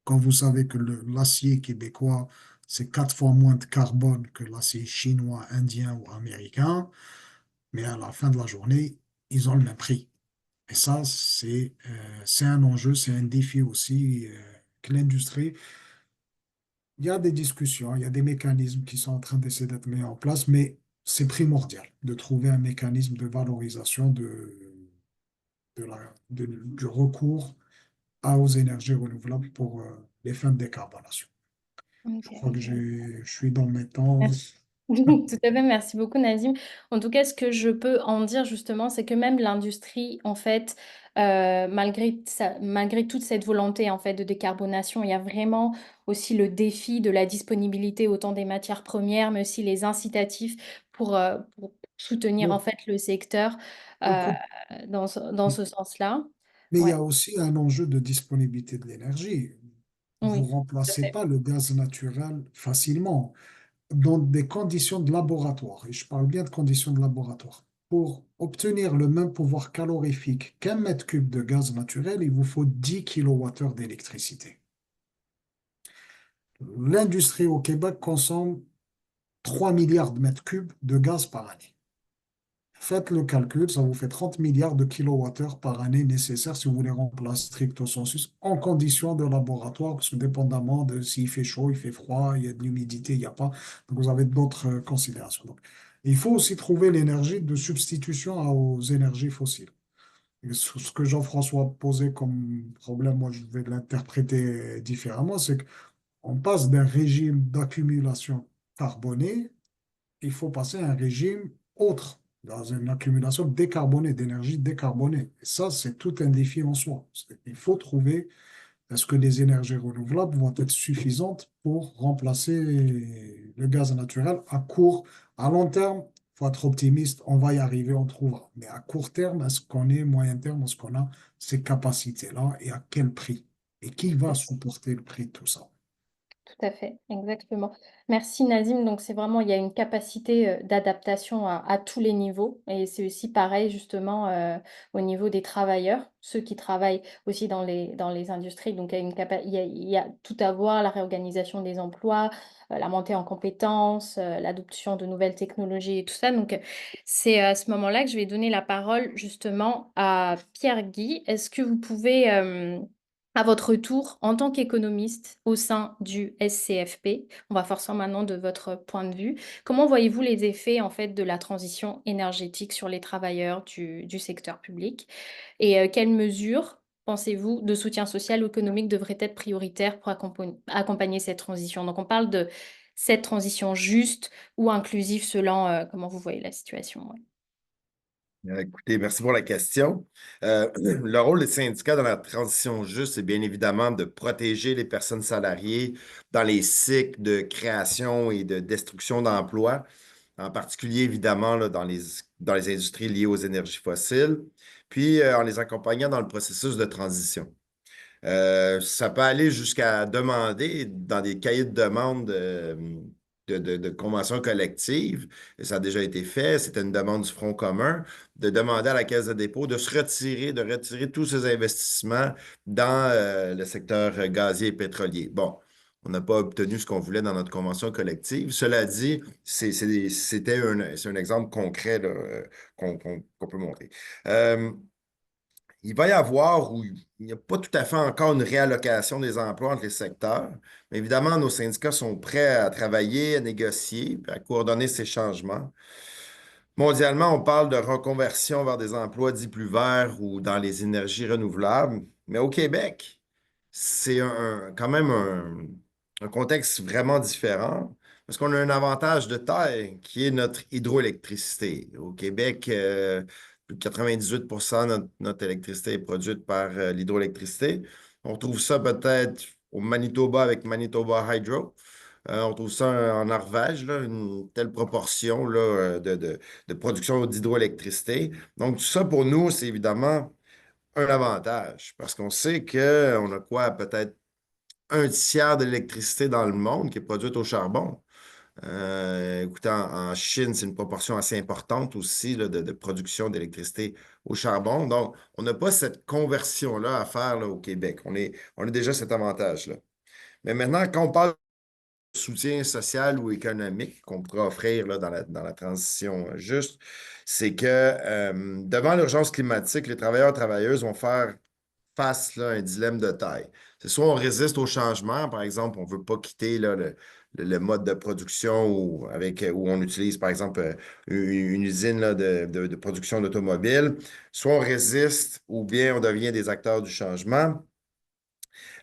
Quand vous savez que l'acier québécois, c'est 4 fois moins de carbone que l'acier chinois, indien ou américain, mais à la fin de la journée, ils ont le même prix. Et ça, c'est un enjeu, c'est un défi aussi que l'industrie. Il y a des discussions, il y a des mécanismes qui sont en train d'essayer d'être mis en place, mais c'est primordial de trouver un mécanisme de valorisation du recours aux énergies renouvelables pour les fins de décarbonation. Je Ok. crois que je suis dans mes temps. Merci. Tout à fait, merci beaucoup Nazim. En tout cas, ce que je peux en dire justement, c'est que même l'industrie, en fait, malgré toute cette volonté en fait de décarbonation, il y a vraiment aussi le défi de la disponibilité autant des matières premières, mais aussi les incitatifs pour soutenir en Bon, fait le secteur euh, écoute, dans ce sens-là. mais il y Ouais, a aussi un enjeu de disponibilité de l'énergie. Vous oui, tout à remplacez fait. pas le gaz naturel facilement dans des conditions de laboratoire. Et je parle bien de conditions de laboratoire. Pour obtenir le même pouvoir calorifique qu'un mètre cube de gaz naturel, il vous faut 10 kWh d'électricité. L'industrie au Québec consomme 3 milliards de mètres cubes de gaz par année. Faites le calcul, ça vous fait 30 milliards de kilowattheures par année nécessaires si vous voulez remplacer stricto sensus en conditions de laboratoire, parce que dépendamment de s'il fait chaud, il fait froid, il y a de l'humidité, il n'y a pas. Donc vous avez d'autres considérations. Donc, il faut aussi trouver l'énergie de substitution aux énergies fossiles. Et ce que Jean-François posait comme problème, moi je vais l'interpréter différemment, c'est qu'on passe d'un régime d'accumulation carbonée, il faut passer à un régime autre, dans une accumulation décarbonée, d'énergie décarbonée. Et ça, c'est tout un défi en soi. Il faut trouver, est-ce que les énergies renouvelables vont être suffisantes pour remplacer le gaz naturel à court, à long terme? Il faut être optimiste, on va y arriver, on trouvera. Mais à court terme, est-ce qu'on est, moyen terme, est-ce qu'on a ces capacités-là et à quel prix? Et qui va supporter le prix de tout ça? Tout à fait, exactement. Merci Nazim. Donc c'est vraiment, il y a une capacité d'adaptation à tous les niveaux. Et c'est aussi pareil justement au niveau des travailleurs, ceux qui travaillent aussi dans les industries. Donc il y a il y a tout à voir, la réorganisation des emplois, la montée en compétences, l'adoption de nouvelles technologies et tout ça. Donc c'est à ce moment-là que je vais donner la parole justement à Pierre-Guy. Est-ce que vous pouvez à votre tour, en tant qu'économiste au sein du SCFP, on va forcément maintenant de votre point de vue, comment voyez-vous les effets en fait de la transition énergétique sur les travailleurs du secteur public et quelles mesures pensez-vous, de soutien social ou économique devrait être prioritaire pour accompagner cette transition? Donc, on parle de cette transition juste ou inclusive selon comment vous voyez la situation. Ouais. Écoutez, merci pour la question. Le rôle des syndicats dans la transition juste, c'est bien évidemment de protéger les personnes salariées dans les cycles de création et de destruction d'emplois, en particulier évidemment là, dans les industries liées aux énergies fossiles, puis en les accompagnant dans le processus de transition. Ça peut aller jusqu'à demander dans des cahiers de demande de conventions collectives, et ça a déjà été fait, c'était une demande du Front commun, de demander à la Caisse de dépôt de retirer tous ces investissements dans le secteur gazier et pétrolier. Bon, on n'a pas obtenu ce qu'on voulait dans notre convention collective. Cela dit, c'est un exemple concret là, qu'on peut montrer. Il va y avoir, où il n'y a pas tout à fait encore une réallocation des emplois entre les secteurs, mais évidemment, nos syndicats sont prêts à travailler, à négocier, puis à coordonner ces changements. Mondialement, on parle de reconversion vers des emplois dits plus verts ou dans les énergies renouvelables, mais au Québec, c'est quand même un contexte vraiment différent parce qu'on a un avantage de taille qui est notre hydroélectricité. Au Québec, plus de 98 de notre électricité est produite par l'hydroélectricité. On retrouve ça peut-être au Manitoba avec Manitoba Hydro. On trouve ça en Norvège, là, une telle proportion là, de production d'hydroélectricité. Donc, tout ça, pour nous, c'est évidemment un avantage parce qu'on sait qu'on a quoi, peut-être un tiers de l'électricité dans le monde qui est produite au charbon. Écoutez, en Chine, c'est une proportion assez importante aussi là, de production d'électricité au charbon. Donc, on n'a pas cette conversion-là à faire là, au Québec. On a déjà cet avantage-là. Mais maintenant, quand on parle soutien social ou économique qu'on pourrait offrir là, dans la transition juste, c'est que devant l'urgence climatique, les travailleurs et travailleuses vont faire face là, à un dilemme de taille. C'est soit on résiste au changement, par exemple, on ne veut pas quitter là, le mode de production où on utilise, par exemple, une usine là, de production d'automobiles, soit on résiste ou bien on devient des acteurs du changement.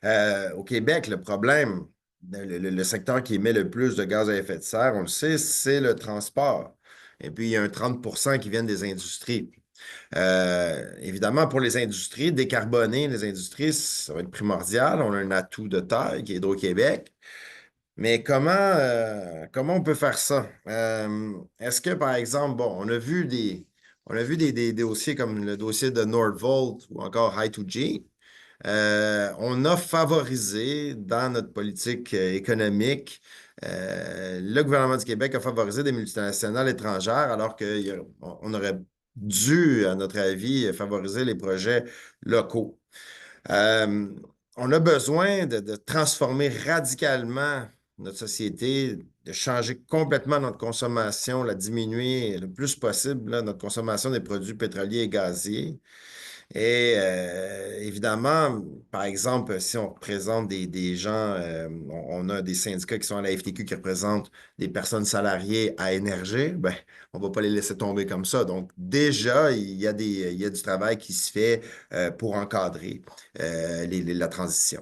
Au Québec, le problème, le secteur qui émet le plus de gaz à effet de serre, on le sait, c'est le transport. Et puis, il y a un 30 qui viennent des industries. Évidemment, pour les industries, décarboner les industries, ça va être primordial. On a un atout de taille qui est Hydro-Québec. Mais comment on peut faire ça? Est-ce que, par exemple, bon, on a vu des dossiers comme le dossier de Nordvolt ou encore Hy2G. On a favorisé dans notre politique économique, le gouvernement du Québec a favorisé des multinationales étrangères alors qu'on aurait dû, à notre avis, favoriser les projets locaux. Euh, on a besoin de transformer radicalement notre société, de changer complètement notre consommation, la diminuer le plus possible, là, notre consommation des produits pétroliers et gaziers. Et évidemment, par exemple, si on représente des gens, on a des syndicats qui sont à la FTQ qui représentent des personnes salariées à Énergie, ben, on ne va pas les laisser tomber comme ça. Donc, déjà, il y a du travail qui se fait pour encadrer la transition.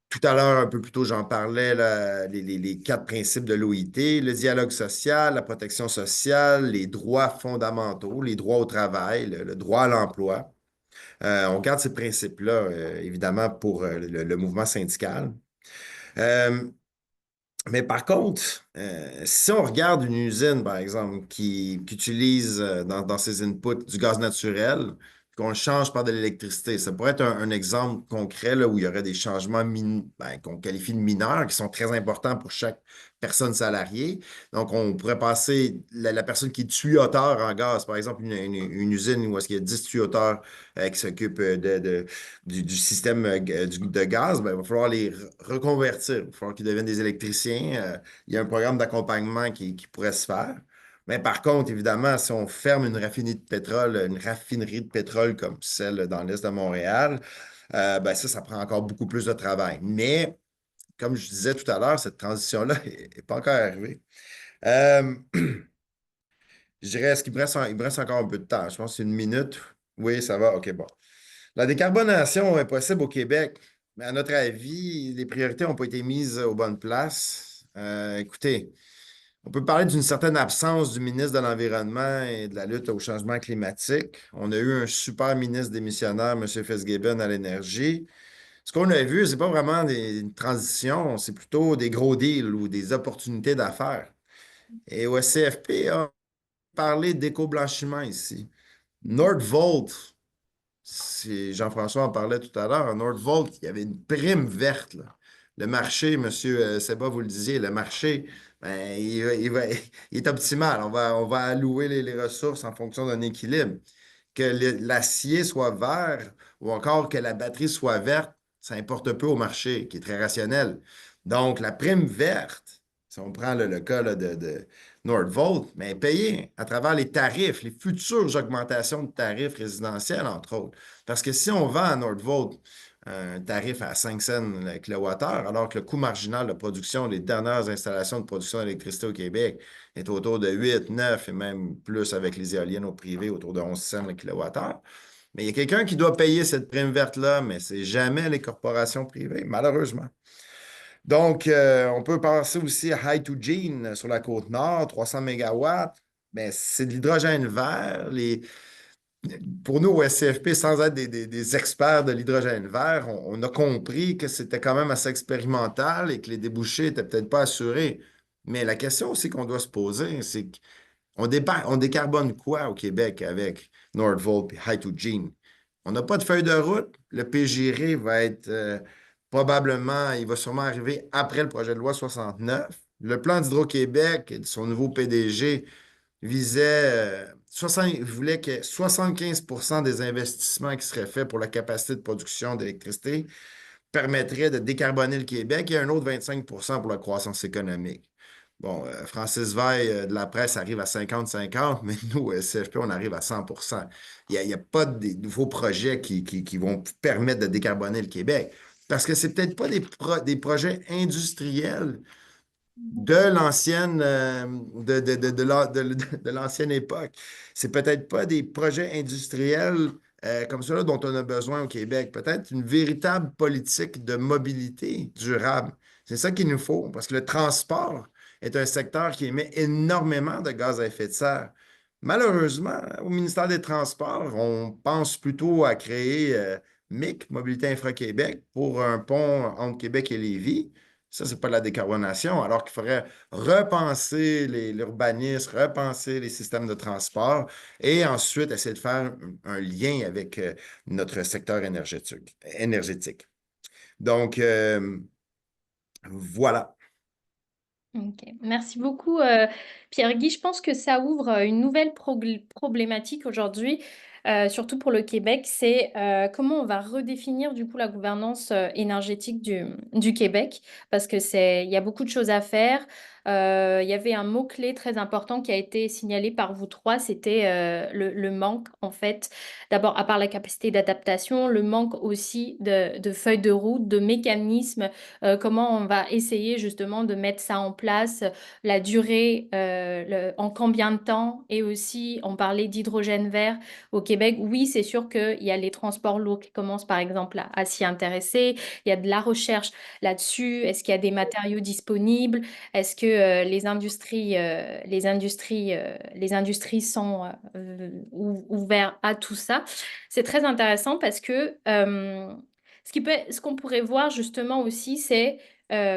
Tout à l'heure, un peu plus tôt, j'en parlais, là, les quatre principes de l'OIT, le dialogue social, la protection sociale, les droits fondamentaux, les droits au travail, le droit à l'emploi. On garde ces principes-là, évidemment, pour le mouvement syndical. Euh, mais par contre, si on regarde une usine, par exemple, qui utilise dans ses inputs du gaz naturel, qu'on le change par de l'électricité, ça pourrait être un exemple concret là, où il y aurait des changements qu'on qualifie de mineurs, qui sont très importants pour chaque personne salariée. Donc, on pourrait passer la personne qui est tuyauteur en gaz, par exemple, une usine où est-ce qu'il y a 10 tuyauteurs qui s'occupent du système de gaz, ben, il va falloir les reconvertir. Il va falloir qu'ils deviennent des électriciens. Il y a un programme d'accompagnement qui pourrait se faire. Mais par contre, évidemment, si on ferme une raffinerie de pétrole comme celle dans l'est de Montréal, ben ça prend encore beaucoup plus de travail. Mais, comme je disais tout à l'heure, cette transition-là n'est pas encore arrivée. Euh, je dirais, est-ce qu'il me reste encore un peu de temps? Je pense que c'est une minute. Oui, ça va. OK, bon. La décarbonation est possible au Québec, mais à notre avis, les priorités n'ont pas été mises aux bonnes places. Écoutez, on peut parler d'une certaine absence du ministre de l'Environnement et de la lutte au changement climatique. On a eu un super ministre démissionnaire, M. Fitzgibbon, à l'énergie. Ce qu'on a vu, c'est pas vraiment une transition, c'est plutôt des gros deals ou des opportunités d'affaires. Et au SCFP, on a parlé d'éco-blanchiment ici. Nordvolt, Jean-François en parlait tout à l'heure, à Nordvolt, il y avait une prime verte, là. Le marché, monsieur Seba, vous le disiez, le marché, ben, il est optimal. On va allouer les ressources en fonction d'un équilibre. Que l'acier soit vert ou encore que la batterie soit verte, ça importe peu au marché, qui est très rationnel. Donc, la prime verte, si on prend le cas là, de Nordvolt, mais payée à travers les tarifs, les futures augmentations de tarifs résidentiels, entre autres. Parce que si on vend à Nordvolt un tarif à 5 cents le kilowattheure, alors que le coût marginal de production, les dernières installations de production d'électricité au Québec est autour de 8, 9 et même plus avec les éoliennes au privé, autour de 11 cents le kilowattheure. Mais il y a quelqu'un qui doit payer cette prime verte-là, mais c'est jamais les corporations privées, malheureusement. Donc, on peut penser aussi à Hy2Gene sur la côte nord, 300 mégawatts. Mais c'est de l'hydrogène vert. Pour nous, au SCFP, sans être des experts de l'hydrogène vert, on a compris que c'était quand même assez expérimental et que les débouchés n'étaient peut-être pas assurés. Mais la question aussi qu'on doit se poser, c'est on décarbone quoi au Québec avec Nordvolt et Hy2Gene? On n'a pas de feuille de route. Le PGRE va être probablement, il va sûrement arriver après le projet de loi 69. Le plan d'Hydro-Québec, son nouveau PDG, il voulait que 75 des investissements qui seraient faits pour la capacité de production d'électricité permettraient de décarboner le Québec et un autre 25 pour la croissance économique. Bon, Francis Veil de la presse arrive à 50-50, mais nous, au SCFP, on arrive à 100 Il n'y a pas de nouveaux projets qui vont permettre de décarboner le Québec. Parce que c'est peut-être pas des projets industriels de l'ancienne de l'ancienne époque. C'est peut-être pas des projets industriels comme ceux-là dont on a besoin au Québec. Peut-être une véritable politique de mobilité durable. C'est ça qu'il nous faut, parce que le transport est un secteur qui émet énormément de gaz à effet de serre. Malheureusement, au ministère des Transports, on pense plutôt à créer MIC, Mobilité Infra-Québec, pour un pont entre Québec et Lévis. Ça, c'est pas de la décarbonation, alors qu'il faudrait repenser l'urbanisme, repenser les systèmes de transport et ensuite essayer de faire un lien avec notre secteur énergétique. Donc, voilà. Ok. Merci beaucoup, Pierre-Guy. Je pense que ça ouvre une nouvelle problématique aujourd'hui, surtout pour le Québec. C'est comment on va redéfinir du coup la gouvernance énergétique du Québec, parce que il y a beaucoup de choses à faire. Il y avait un mot-clé très important qui a été signalé par vous trois, c'était le manque, en fait. D'abord, à part la capacité d'adaptation, le manque aussi de feuilles de route, de mécanismes, comment on va essayer justement de mettre ça en place, la durée, en combien de temps, et aussi on parlait d'hydrogène vert au Québec. Oui, c'est sûr qu'il y a les transports lourds qui commencent par exemple à s'y intéresser, il y a de la recherche là-dessus, est-ce qu'il y a des matériaux disponibles, est-ce que les industries sont ouvertes à tout ça. C'est très intéressant parce que ce qu'on pourrait voir justement aussi, c'est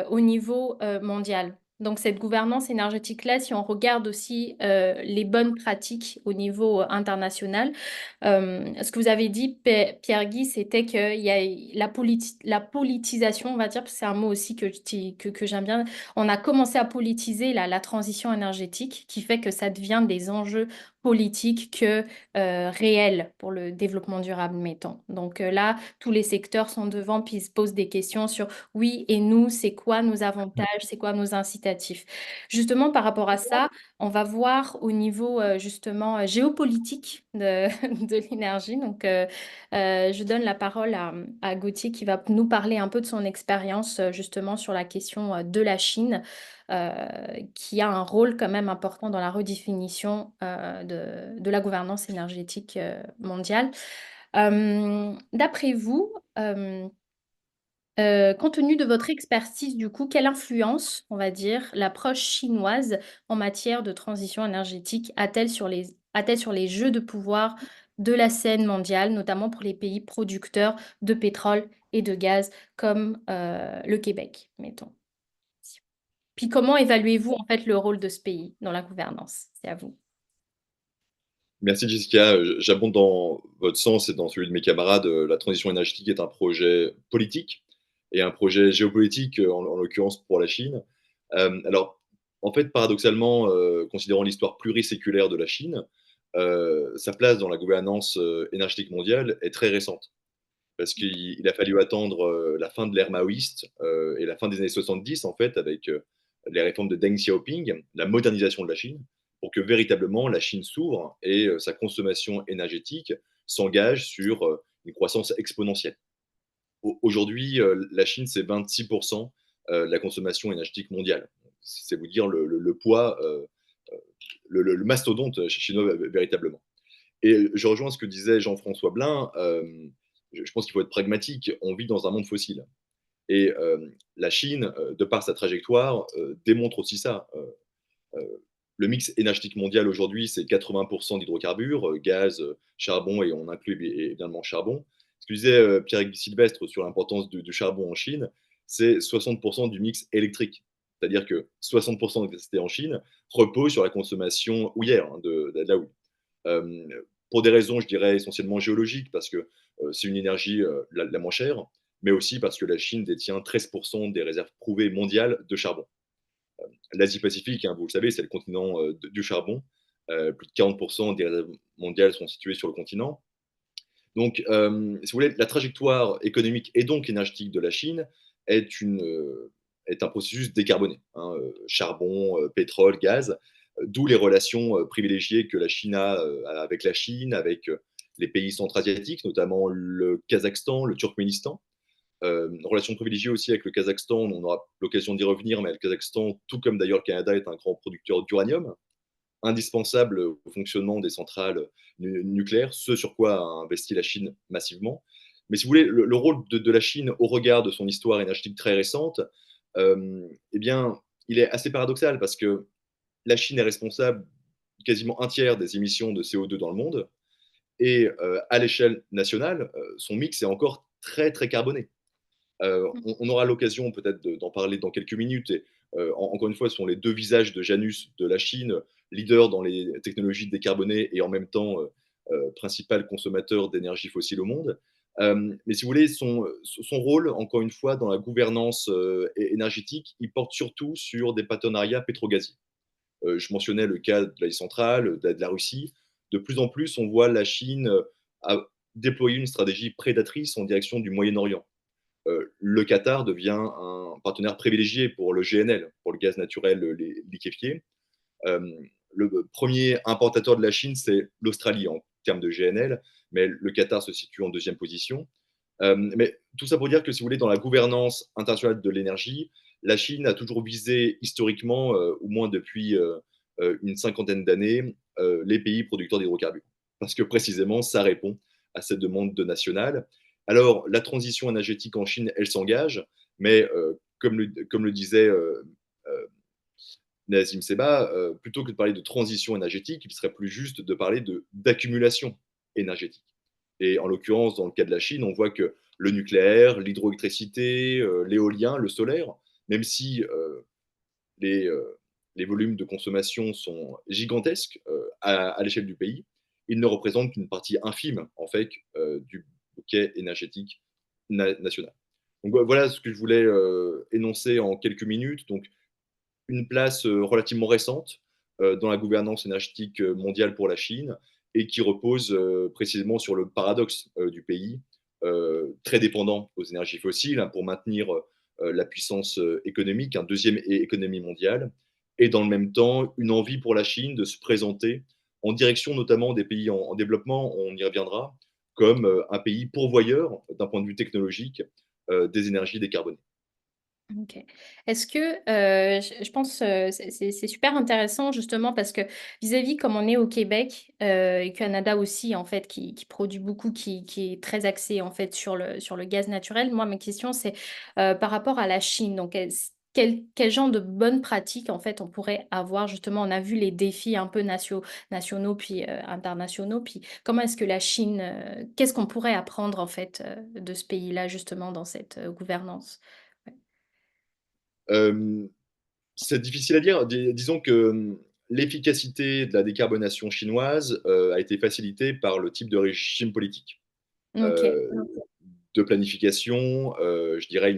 au niveau mondial. Donc cette gouvernance énergétique-là, si on regarde aussi les bonnes pratiques au niveau international, ce que vous avez dit, Pierre-Guy, c'était qu'il y a la politisation, on va dire, parce que c'est un mot aussi que j'aime bien. On a commencé à politiser la transition énergétique, qui fait que ça devient des enjeux politiques que réels pour le développement durable, mettons. Donc là, tous les secteurs sont devant, puis ils se posent des questions sur oui, et nous, c'est quoi nos avantages, c'est quoi nos incitatifs. Justement, par rapport à ça, on va voir au niveau justement géopolitique de l'énergie. Donc, je donne la parole à Gauthier qui va nous parler un peu de son expérience justement sur la question de la Chine, qui a un rôle quand même important dans la redéfinition de la gouvernance énergétique mondiale. D'après vous, compte tenu de votre expertise, du coup, quelle influence, on va dire, l'approche chinoise en matière de transition énergétique a-t-elle sur les jeux de pouvoir de la scène mondiale, notamment pour les pays producteurs de pétrole et de gaz comme le Québec, mettons. Puis comment évaluez-vous en fait le rôle de ce pays dans la gouvernance? C'est à vous. Merci Jessica. J'abonde dans votre sens et dans celui de mes camarades. La transition énergétique est un projet politique et un projet géopolitique, en l'occurrence pour la Chine. Alors, en fait, paradoxalement, considérant l'histoire pluriséculaire de la Chine, sa place dans la gouvernance énergétique mondiale est très récente. Parce qu'il a fallu attendre la fin de l'ère maoïste et la fin des années 70, en fait, avec les réformes de Deng Xiaoping, la modernisation de la Chine, pour que véritablement la Chine s'ouvre et sa consommation énergétique s'engage sur une croissance exponentielle. Aujourd'hui, la Chine, c'est 26% de la consommation énergétique mondiale. C'est vous dire le poids, le mastodonte chinois véritablement. Et je rejoins ce que disait Jean-François Blin. Je pense qu'il faut être pragmatique. On vit dans un monde fossile. Et la Chine, de par sa trajectoire, démontre aussi ça. Le mix énergétique mondial aujourd'hui, c'est 80% d'hydrocarbures, gaz, charbon, et on inclut évidemment charbon. Ce que disait Pierre Sylvestre sur l'importance du charbon en Chine, c'est 60% du mix électrique. C'est-à-dire que 60% de l'électricité en Chine repose sur la consommation houillère, de la houille. Pour des raisons, je dirais, essentiellement géologiques, parce que c'est une énergie la moins chère, mais aussi parce que la Chine détient 13% des réserves prouvées mondiales de charbon. L'Asie-Pacifique, hein, vous le savez, c'est le continent du charbon. Plus de 40% des réserves mondiales sont situées sur le continent. Donc, si vous voulez, la trajectoire économique et donc énergétique de la Chine est un processus décarboné, hein, charbon, pétrole, gaz, d'où les relations privilégiées que la Chine a avec la Chine, avec les pays centra-asiatiques, notamment le Kazakhstan, le Turkménistan. Relation privilégiée aussi avec le Kazakhstan, on aura l'occasion d'y revenir, mais le Kazakhstan, tout comme d'ailleurs le Canada, est un grand producteur d'uranium, indispensable au fonctionnement des centrales nucléaires, ce sur quoi a investi la Chine massivement. Mais si vous voulez, le rôle de la Chine au regard de son histoire énergétique très récente, eh bien, il est assez paradoxal parce que la Chine est responsable quasiment un tiers des émissions de CO2 dans le monde, et à l'échelle nationale, son mix est encore très, très carboné. On aura l'occasion peut-être d'en parler dans quelques minutes. Et encore une fois, ce sont les deux visages de Janus de la Chine, leader dans les technologies décarbonées et en même temps principal consommateur d'énergie fossile au monde. Mais si vous voulez, son rôle, encore une fois, dans la gouvernance énergétique, il porte surtout sur des partenariats pétrogaziers. Je mentionnais le cas de l'Asie centrale, de la Russie. De plus en plus, on voit la Chine déployer une stratégie prédatrice en direction du Moyen-Orient. Le Qatar devient un partenaire privilégié pour le GNL, pour le gaz naturel liquéfié. Le premier importateur de la Chine, c'est l'Australie en termes de GNL, mais le Qatar se situe en deuxième position. Mais tout ça pour dire que, si vous voulez, dans la gouvernance internationale de l'énergie, la Chine a toujours visé historiquement, au moins depuis une cinquantaine d'années, les pays producteurs d'hydrocarbures. Parce que précisément, ça répond à cette demande de nationale. Alors, la transition énergétique en Chine, elle s'engage, mais comme le disait Nazim Seba, plutôt que de parler de transition énergétique, il serait plus juste de parler d'accumulation énergétique. Et en l'occurrence, dans le cas de la Chine, on voit que le nucléaire, l'hydroélectricité, l'éolien, le solaire, même si les, les volumes de consommation sont gigantesques à l'échelle du pays, ils ne représentent qu'une partie infime, en fait, du bouquet énergétique national. Donc voilà ce que je voulais énoncer en quelques minutes. Donc, une place relativement récente dans la gouvernance énergétique mondiale pour la Chine, et qui repose précisément sur le paradoxe du pays, très dépendant aux énergies fossiles, hein, pour maintenir la puissance économique, deuxième économie mondiale, et dans le même temps, une envie pour la Chine de se présenter en direction notamment des pays en développement, on y reviendra, comme un pays pourvoyeur d'un point de vue technologique des énergies décarbonées. Ok. Est-ce que je pense c'est super intéressant justement parce que vis-à-vis comme on est au Québec et Canada aussi en fait qui produit beaucoup qui est très axé en fait sur le gaz naturel. Moi ma question c'est par rapport à la Chine. Donc quel genre de bonnes pratiques en fait on pourrait avoir justement on a vu les défis un peu nationaux puis internationaux puis comment est-ce que la Chine qu'est-ce qu'on pourrait apprendre en fait de ce pays-là justement dans cette gouvernance? Ouais. Euh, c'est difficile à dire. Disons que l'efficacité de la décarbonation chinoise a été facilitée par le type de régime politique. Ok. Euh, de planification, je dirais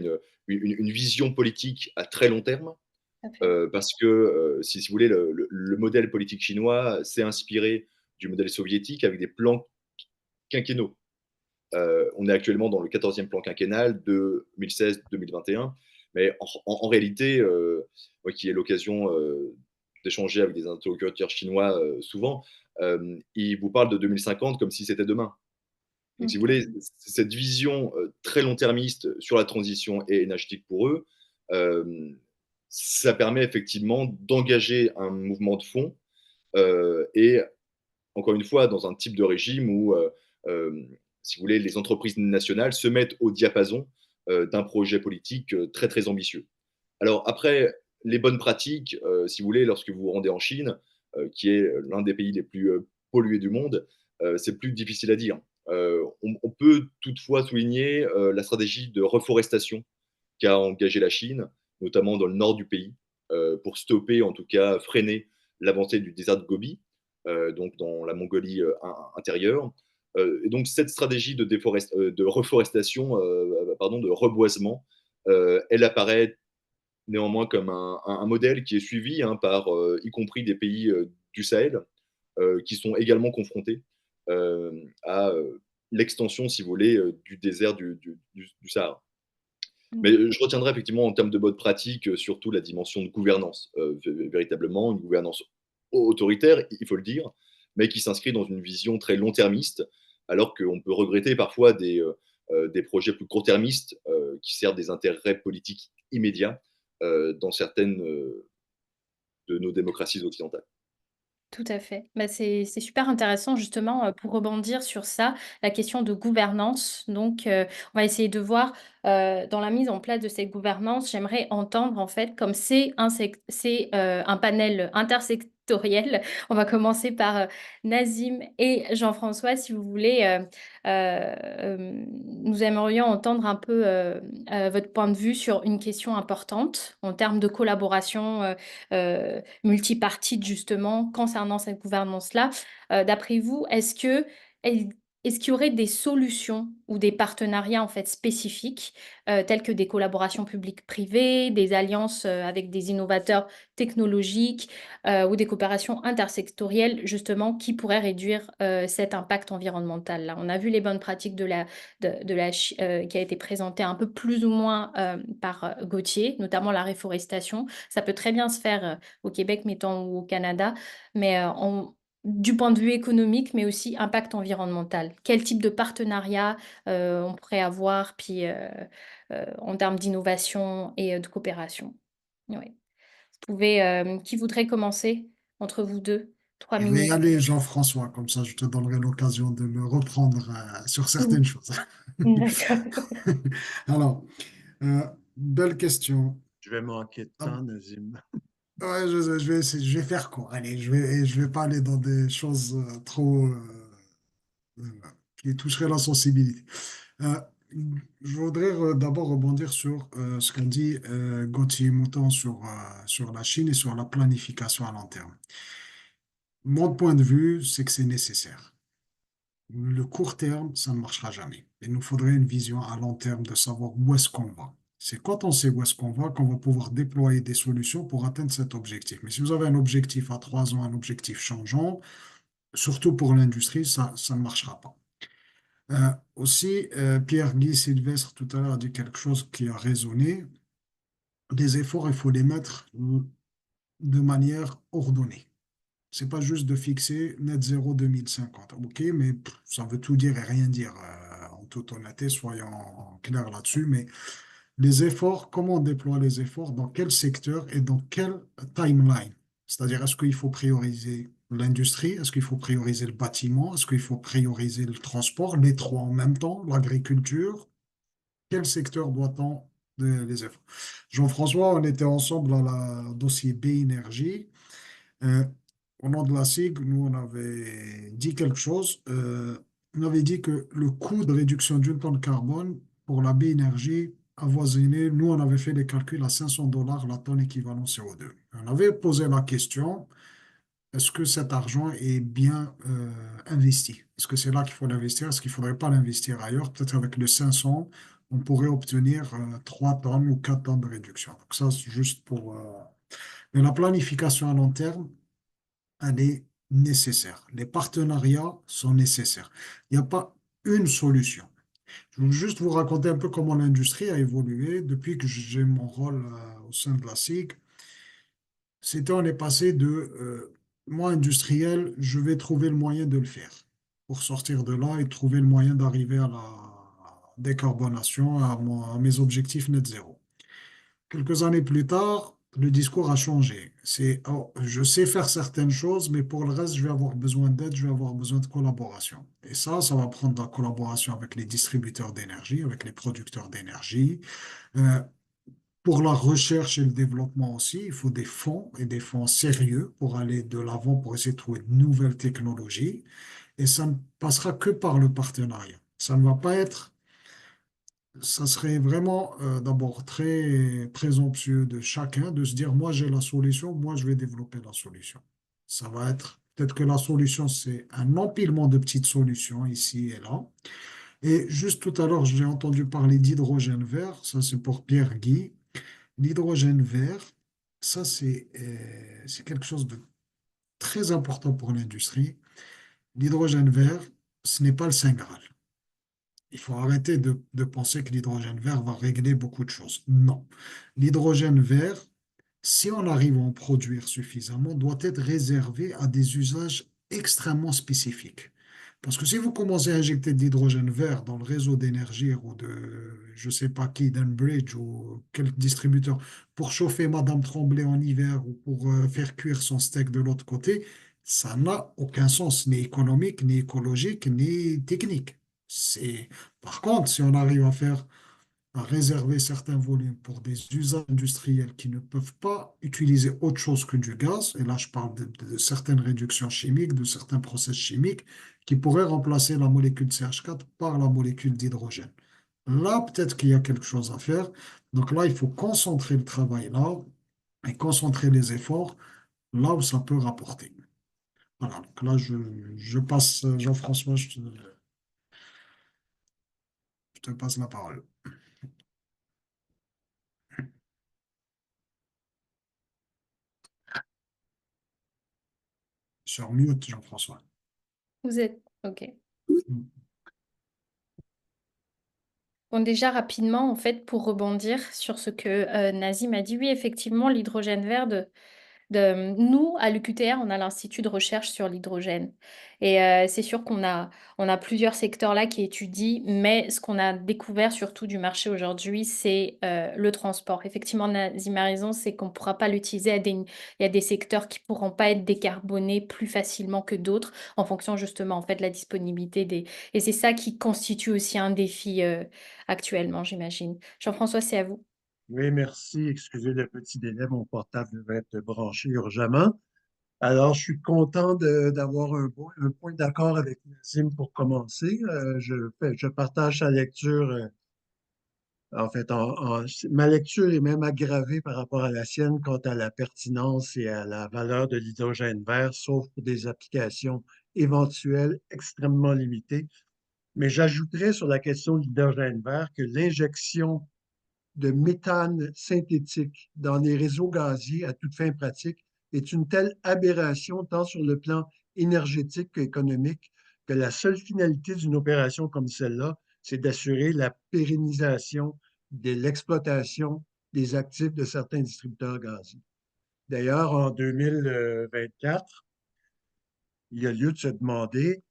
une vision politique à très long terme, Tout à fait. parce que, si vous voulez, le modèle politique chinois s'est inspiré du modèle soviétique avec des plans quinquennaux. On est actuellement dans le 14e plan quinquennal de 2016-2021, mais en réalité, moi qui ai l'occasion d'échanger avec des interlocuteurs chinois souvent, ils vous parlent de 2050 comme si c'était demain. Donc, si vous Ok. voulez, cette vision très long-termiste sur la transition énergétique pour eux, euh, ça permet effectivement d'engager un mouvement de fond et encore une fois, dans un type de régime où, euh, si vous voulez, les entreprises nationales se mettent au diapason d'un projet politique très, très ambitieux. Alors après, les bonnes pratiques, si vous voulez, lorsque vous vous rendez en Chine, qui est l'un des pays les plus pollués du monde, c'est plus difficile à dire. On peut toutefois souligner la stratégie de reforestation qu'a engagée la Chine, notamment dans le nord du pays, pour stopper, en tout cas freiner l'avancée du désert de Gobi, donc dans la Mongolie intérieure. Et donc cette stratégie de reforestation, pardon, de reboisement, elle apparaît néanmoins comme un modèle qui est suivi hein, par y compris des pays du Sahel qui sont également confrontés à l'extension, si vous voulez, du désert du Sahara. Mais Ok. je retiendrai effectivement en termes de bonnes pratiques, surtout la dimension de gouvernance, véritablement, une gouvernance autoritaire, il faut le dire, mais qui s'inscrit dans une vision très long-termiste, alors qu'on peut regretter parfois des projets plus court-termistes qui servent des intérêts politiques immédiats dans certaines de nos démocraties occidentales. Tout à fait. Bah, c'est super intéressant justement pour rebondir sur ça, la question de gouvernance. Donc, on va essayer de voir dans la mise en place de cette gouvernance, j'aimerais entendre en fait, comme c'est un panel intersectoriel, on va commencer par Nazim et Jean-François, si vous voulez. Nous aimerions entendre un peu votre point de vue sur une question importante en termes de collaboration. Multipartite justement concernant cette gouvernance-là. D'après vous, est- est-ce qu'il y aurait des solutions ou des partenariats en fait spécifiques tels que des collaborations publiques-privées, des alliances avec des innovateurs technologiques ou des coopérations intersectorielles justement qui pourraient réduire cet impact environnemental là. On a vu les bonnes pratiques qui a été présentée un peu plus ou moins par Gauthier, notamment la réforestation. Ça peut très bien se faire au Québec, mettons, ou au Canada, mais du point de vue économique, mais aussi impact environnemental. Quel type de partenariat on pourrait avoir, puis en termes d'innovation et de coopération. Oui. Vous pouvez, qui voudrait commencer entre vous deux? Trois Je vais y minutes. aller, Jean-François, comme ça je te donnerai l'occasion de me reprendre sur Mm. certaines choses. D'accord. Alors, euh, belle question. Je vais manquer de Ah, temps, Nazim. ouais, je vais essayer, je vais faire quoi? Allez, je vais pas aller dans des choses trop euh, qui toucheraient la sensibilité. Euh, je voudrais d'abord rebondir sur ce qu'a dit Gauthier Mouton sur la Chine et sur la planification à long terme. Mon point de vue, c'est que c'est nécessaire. Le court terme, ça ne marchera jamais. Il nous faudrait une vision à long terme de savoir où est-ce qu'on va. C'est quand on sait où est-ce qu'on va pouvoir déployer des solutions pour atteindre cet objectif. Mais si vous avez un objectif à 3 ans, un objectif changeant, surtout pour l'industrie, ça ne marchera pas. Aussi, Pierre-Guy Sylvestre tout à l'heure a dit quelque chose qui a résonné. Des efforts, il faut les mettre de manière ordonnée. C'est pas juste de fixer net zéro 2050. OK, mais ça veut tout dire et rien dire. En toute honnêteté, soyons clairs là-dessus. Mais les efforts, comment on déploie les efforts, dans quel secteur et dans quelle timeline. C'est-à-dire, est-ce qu'il faut prioriser l'industrie? Est-ce qu'il faut prioriser le bâtiment? Est-ce qu'il faut prioriser le transport? Les trois en même temps, l'agriculture? Quel secteur doit-on les efforts? Jean-François, on était ensemble à la dossier B Énergie. Euh, Au nom de la SIG, nous, on avait dit quelque chose. On avait dit que le coût de réduction d'une tonne carbone pour la B-énergie avoisinait, nous, on avait fait les calculs à $500 la tonne équivalent CO2. On avait posé la question, est-ce que cet argent est bien investi? Est-ce que c'est là qu'il faut l'investir? Est-ce qu'il ne faudrait pas l'investir ailleurs? Peut-être avec le 500, on pourrait obtenir 3 tonnes ou 4 tonnes de réduction. Donc ça, c'est juste pour... Mais la planification à long terme, elle est nécessaire. Les partenariats sont nécessaires. Il n'y a pas une solution. Je veux juste vous raconter un peu comment l'industrie a évolué depuis que j'ai mon rôle au sein de la SIG. C'était, on est passé de moi, industriel, je vais trouver le moyen de le faire pour sortir de là et trouver le moyen d'arriver à la décarbonation, à mes objectifs net zéro. Quelques années plus tard, le discours a changé. C'est, oh, je sais faire certaines choses, mais pour le reste, je vais avoir besoin d'aide, je vais avoir besoin de collaboration. Et ça va prendre la collaboration avec les distributeurs d'énergie, avec les producteurs d'énergie. Euh, pour la recherche et le développement aussi, il faut des fonds et des fonds sérieux pour aller de l'avant, pour essayer de trouver de nouvelles technologies. Et ça ne passera que par le partenariat. Ça ne va pas être ça serait vraiment d'abord très présomptueux de chacun de se dire, moi j'ai la solution, moi je vais développer la solution. Ça va être, peut-être que la solution, c'est un empilement de petites solutions ici et là. Et juste tout à l'heure, j'ai entendu parler d'hydrogène vert, ça c'est pour Pierre Guy. L'hydrogène vert, ça c'est quelque chose de très important pour l'industrie. L'hydrogène vert, ce n'est pas le Saint Graal. Il faut arrêter de penser que l'hydrogène vert va régler beaucoup de choses. Non. L'hydrogène vert, si on arrive à en produire suffisamment, doit être réservé à des usages extrêmement spécifiques. Parce que si vous commencez à injecter de l'hydrogène vert dans le réseau d'énergie ou de, je ne sais pas qui, d'Enbridge ou quel distributeur, pour chauffer Madame Tremblay en hiver ou pour faire cuire son steak de l'autre côté, ça n'a aucun sens, ni économique, ni écologique, ni technique. Par contre, si on arrive à réserver certains volumes pour des usages industriels qui ne peuvent pas utiliser autre chose que du gaz, et là je parle de certaines réductions chimiques, de certains process chimiques qui pourraient remplacer la molécule CH4 par la molécule d'hydrogène. Là, peut-être qu'il y a quelque chose à faire. Donc là, il faut concentrer le travail là et concentrer les efforts là où ça peut rapporter. Voilà, donc là, je passe, Jean-François, je te passe la parole. Sur mute, Jean-François. Vous êtes OK. Bon, déjà rapidement, en fait, pour rebondir sur ce que Nazim a dit, oui, effectivement, l'hydrogène vert nous, à l'UQTR, on a l'Institut de recherche sur l'hydrogène. Et c'est sûr on a plusieurs secteurs là qui étudient, mais ce qu'on a découvert surtout du marché aujourd'hui, c'est le transport. Effectivement, Nazim a raison, c'est qu'on ne pourra pas l'utiliser il y a des secteurs qui ne pourront pas être décarbonés plus facilement que d'autres en fonction justement en fait, de la disponibilité des... Et c'est ça qui constitue aussi un défi actuellement, j'imagine. Jean-François, c'est à vous. Oui, merci. Excusez le petit délai, mon portable devait être branché urgemment. Alors, je suis content d'avoir un point d'accord avec Nassim pour commencer. Je partage sa lecture. En fait, ma lecture est même aggravée par rapport à la sienne quant à la pertinence et à la valeur de l'hydrogène vert, sauf pour des applications éventuelles extrêmement limitées. Mais j'ajouterais sur la question de l'hydrogène vert que l'injection de méthane synthétique dans les réseaux gaziers à toute fin pratique est une telle aberration tant sur le plan énergétique qu'économique que la seule finalité d'une opération comme celle-là, c'est d'assurer la pérennisation de l'exploitation des actifs de certains distributeurs gaziers. D'ailleurs, en 2024, il y a lieu de se demander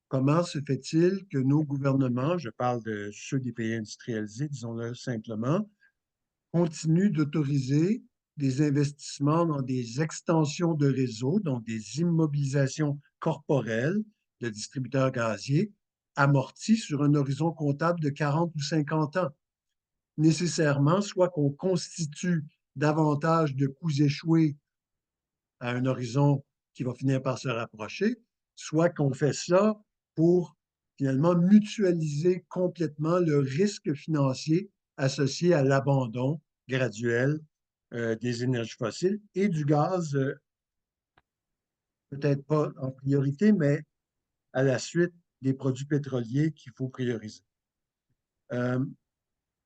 comment se fait-il que nos gouvernements, je parle de ceux des pays industrialisés, disons-le simplement, continue d'autoriser des investissements dans des extensions de réseau, donc des immobilisations corporelles de distributeurs gaziers, amorties sur un horizon comptable de 40 ou 50 ans. Nécessairement, soit qu'on constitue davantage de coûts échoués à un horizon qui va finir par se rapprocher, soit qu'on fait ça pour finalement mutualiser complètement le risque financier associé à l'abandon graduel des énergies fossiles et du gaz, peut-être pas en priorité, mais à la suite des produits pétroliers qu'il faut prioriser. Euh,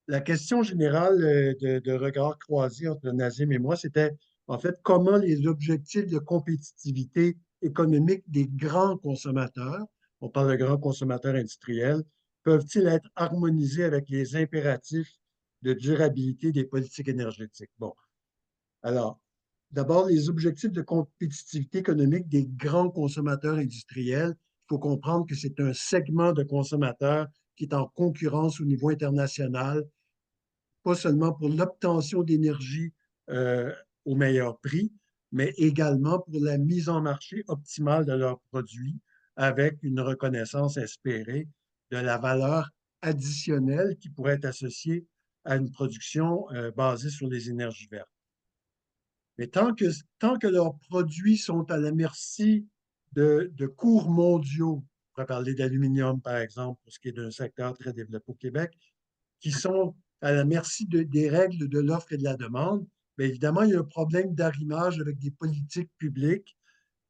la question générale de regard croisé entre Nazim et moi, c'était en fait comment les objectifs de compétitivité économique des grands consommateurs, on parle de grands consommateurs industriels, peuvent-ils être harmonisés avec les impératifs de durabilité des politiques énergétiques? Bon, alors, d'abord, les objectifs de compétitivité économique des grands consommateurs industriels, il faut comprendre que c'est un segment de consommateurs qui est en concurrence au niveau international, pas seulement pour l'obtention d'énergie euh, au meilleur prix, mais également pour la mise en marché optimale de leurs produits avec une reconnaissance espérée de la valeur additionnelle qui pourrait être associée à une production basée sur les énergies vertes. Mais tant que leurs produits sont à la merci de cours mondiaux, on pourrait parler d'aluminium, par exemple, pour ce qui est d'un secteur très développé au Québec, qui sont à la merci des règles de l'offre et de la demande, bien évidemment, il y a un problème d'arrimage avec des politiques publiques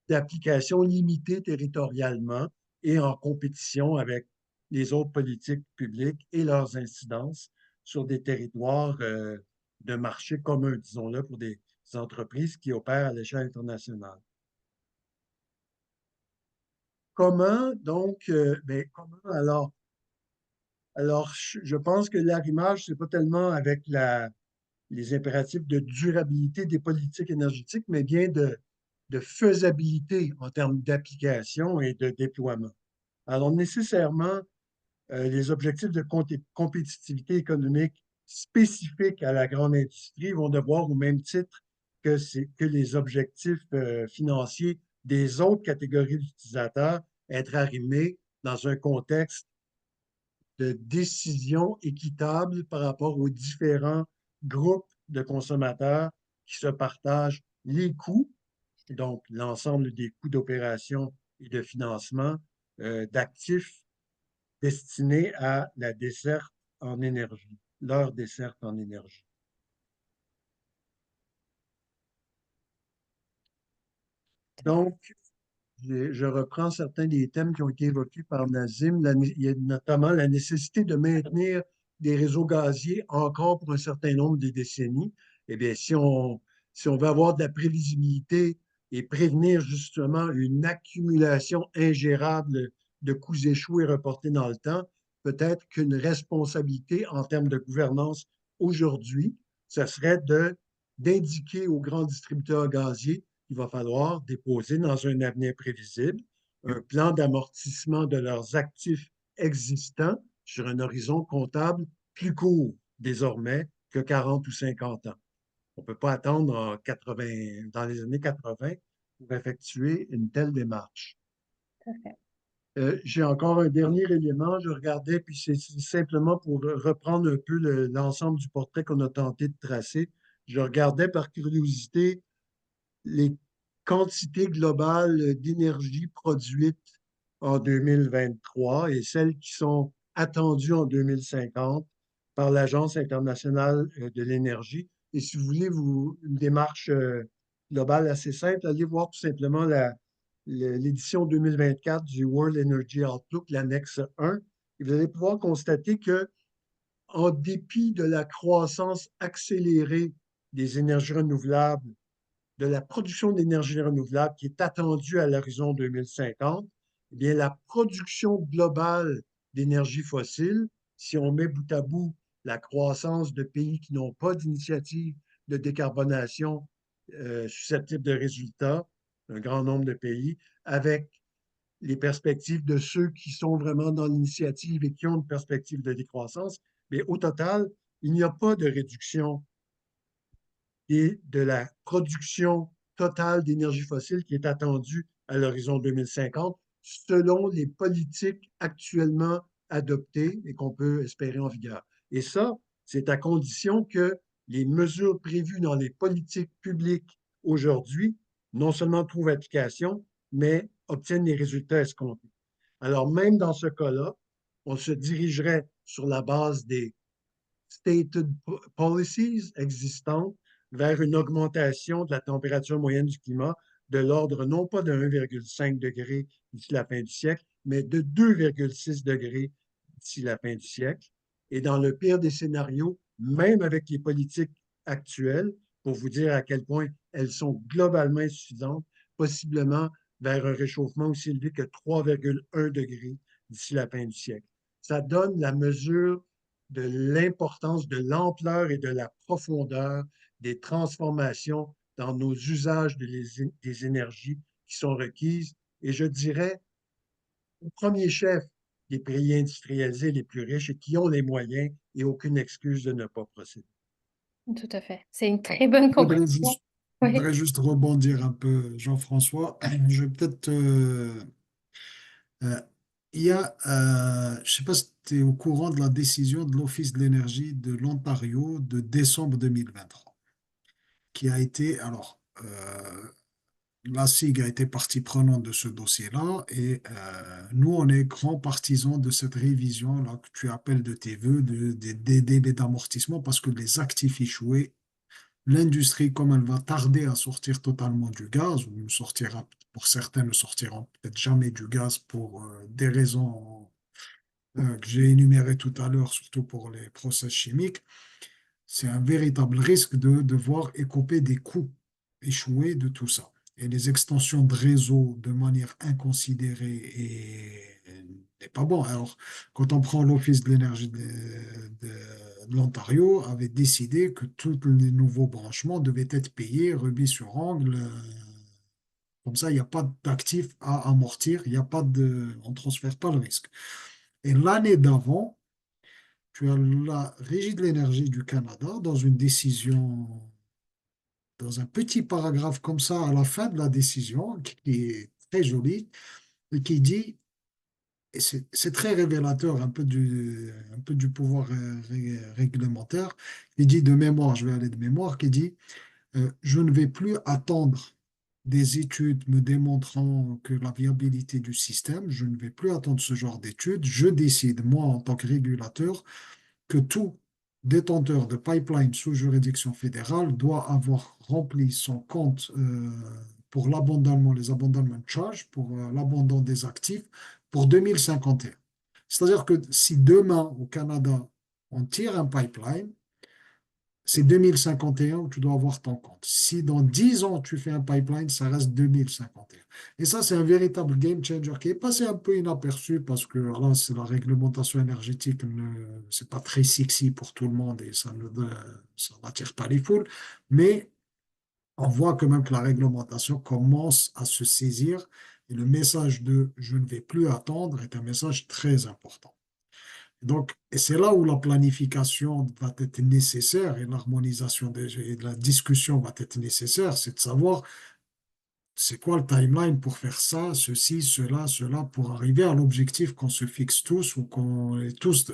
d'application limitée territorialement et en compétition avec les autres politiques publiques et leurs incidences sur des territoires de marché commun, disons-le, pour des entreprises qui opèrent à l'échelle internationale. Comment donc, comment alors? Alors, je pense que l'arrimage, c'est pas tellement avec les impératifs de durabilité des politiques énergétiques, mais bien de faisabilité en termes d'application et de déploiement. Alors, nécessairement, les objectifs de compétitivité économique spécifiques à la grande industrie vont devoir, au même titre que les objectifs financiers des autres catégories d'utilisateurs, être arrimés dans un contexte de décision équitable par rapport aux différents groupes de consommateurs qui se partagent les coûts, donc l'ensemble des coûts d'opération et de financement d'actifs destinés à la desserte en énergie, leur desserte en énergie. Donc, je reprends certains des thèmes qui ont été évoqués par Nazim. Il y a notamment la nécessité de maintenir des réseaux gaziers encore pour un certain nombre de décennies. Eh bien, si on veut avoir de la prévisibilité et prévenir justement une accumulation ingérable de coûts échoués reportés dans le temps, peut-être qu'une responsabilité en termes de gouvernance aujourd'hui, ce serait d'indiquer aux grands distributeurs gaziers qu'il va falloir déposer dans un avenir prévisible un plan d'amortissement de leurs actifs existants sur un horizon comptable plus court désormais que 40 ou 50 ans. On ne peut pas attendre dans les années 80 pour effectuer une telle démarche. J'ai encore un dernier élément, je regardais, puis c'est simplement pour reprendre un peu l'ensemble du portrait qu'on a tenté de tracer. Je regardais par curiosité les quantités globales d'énergie produites en 2023 et celles qui sont attendues en 2050 par l'Agence internationale de l'énergie. Et si vous voulez une démarche globale assez simple, allez voir tout simplement l'édition 2024 du World Energy Outlook, l'annexe 1, et vous allez pouvoir constater que, en dépit de la croissance accélérée des énergies renouvelables, de la production d'énergie renouvelable qui est attendue à l'horizon 2050, eh bien, la production globale d'énergie fossile, si on met bout à bout la croissance de pays qui n'ont pas d'initiative de décarbonation susceptible de résultats, un grand nombre de pays, avec les perspectives de ceux qui sont vraiment dans l'initiative et qui ont une perspective de décroissance, mais au total, il n'y a pas de réduction et de la production totale d'énergie fossile qui est attendue à l'horizon 2050, selon les politiques actuellement adoptées et qu'on peut espérer en vigueur. Et ça, c'est à condition que les mesures prévues dans les politiques publiques aujourd'hui non seulement trouvent application, mais obtiennent les résultats escomptés. Alors, même dans ce cas-là, on se dirigerait sur la base des stated policies existantes vers une augmentation de la température moyenne du climat de l'ordre non pas de 1,5 degré d'ici la fin du siècle, mais de 2,6 degrés d'ici la fin du siècle. Et dans le pire des scénarios, même avec les politiques actuelles, pour vous dire à quel point elles sont globalement insuffisantes, possiblement vers un réchauffement aussi élevé que 3,1 degrés d'ici la fin du siècle. Ça donne la mesure de l'importance, de l'ampleur et de la profondeur des transformations dans nos usages des énergies qui sont requises. Et je dirais, au premier chef, les pays industrialisés les plus riches et qui ont les moyens et aucune excuse de ne pas procéder. Tout à fait. C'est une très bonne Je voudrais conclusion. juste, je Oui. voudrais juste rebondir un peu, Jean-François. Je vais peut-être. Euh, il y a, je ne sais pas si tu es au courant de la décision de l'Office de l'énergie de l'Ontario de décembre 2023, qui a été, alors, la SIG a été partie prenante de ce dossier-là et nous, on est grands partisans de cette révision-là que tu appelles de tes voeux, des délais d'amortissement, parce que les actifs échoués, l'industrie, comme elle va tarder à sortir totalement du gaz, ou ne sortira, pour certains, ne sortiront peut-être jamais du gaz pour des raisons que j'ai énumérées tout à l'heure, surtout pour les process chimiques, c'est un véritable risque de devoir écoper des coûts échoués de tout ça. Et les extensions de réseau de manière inconsidérée n'est pas bon. Alors, quand on prend l'Office de l'énergie de l'Ontario, avait décidé que tous les nouveaux branchements devaient être payés, remis sur angle. Comme ça, il n'y a pas d'actifs à amortir, il y a pas on ne transfère pas le risque. Et l'année d'avant, tu as la Régie de l'énergie du Canada dans une décision, dans un petit paragraphe comme ça à la fin de la décision, qui est très joli, et qui dit, et c'est très révélateur un peu du pouvoir réglementaire, il dit de mémoire, je vais aller de mémoire, qui dit, je ne vais plus attendre des études me démontrant que la viabilité du système, je ne vais plus attendre ce genre d'études, je décide, moi, en tant que régulateur, que tout détenteur de pipeline sous juridiction fédérale doit avoir rempli son compte pour l'abandonnement, les abandonnement charges, pour l'abandon des actifs pour 2051. C'est-à-dire que si demain, au Canada, on tire un pipeline, c'est 2051 où tu dois avoir ton compte. Si dans 10 ans, tu fais un pipeline, ça reste 2051. Et ça, c'est un véritable game changer qui est passé un peu inaperçu parce que là, c'est la réglementation énergétique, c'est pas très sexy pour tout le monde et ça n'attire pas les foules. Mais on voit quand même que la réglementation commence à se saisir et le message de je ne vais plus attendre est un message très important. Donc, et c'est là où la planification va être nécessaire et l'harmonisation et la discussion va être nécessaire, c'est de savoir c'est quoi le timeline pour faire ça, ceci, cela, pour arriver à l'objectif qu'on se fixe tous ou qu'on est tous,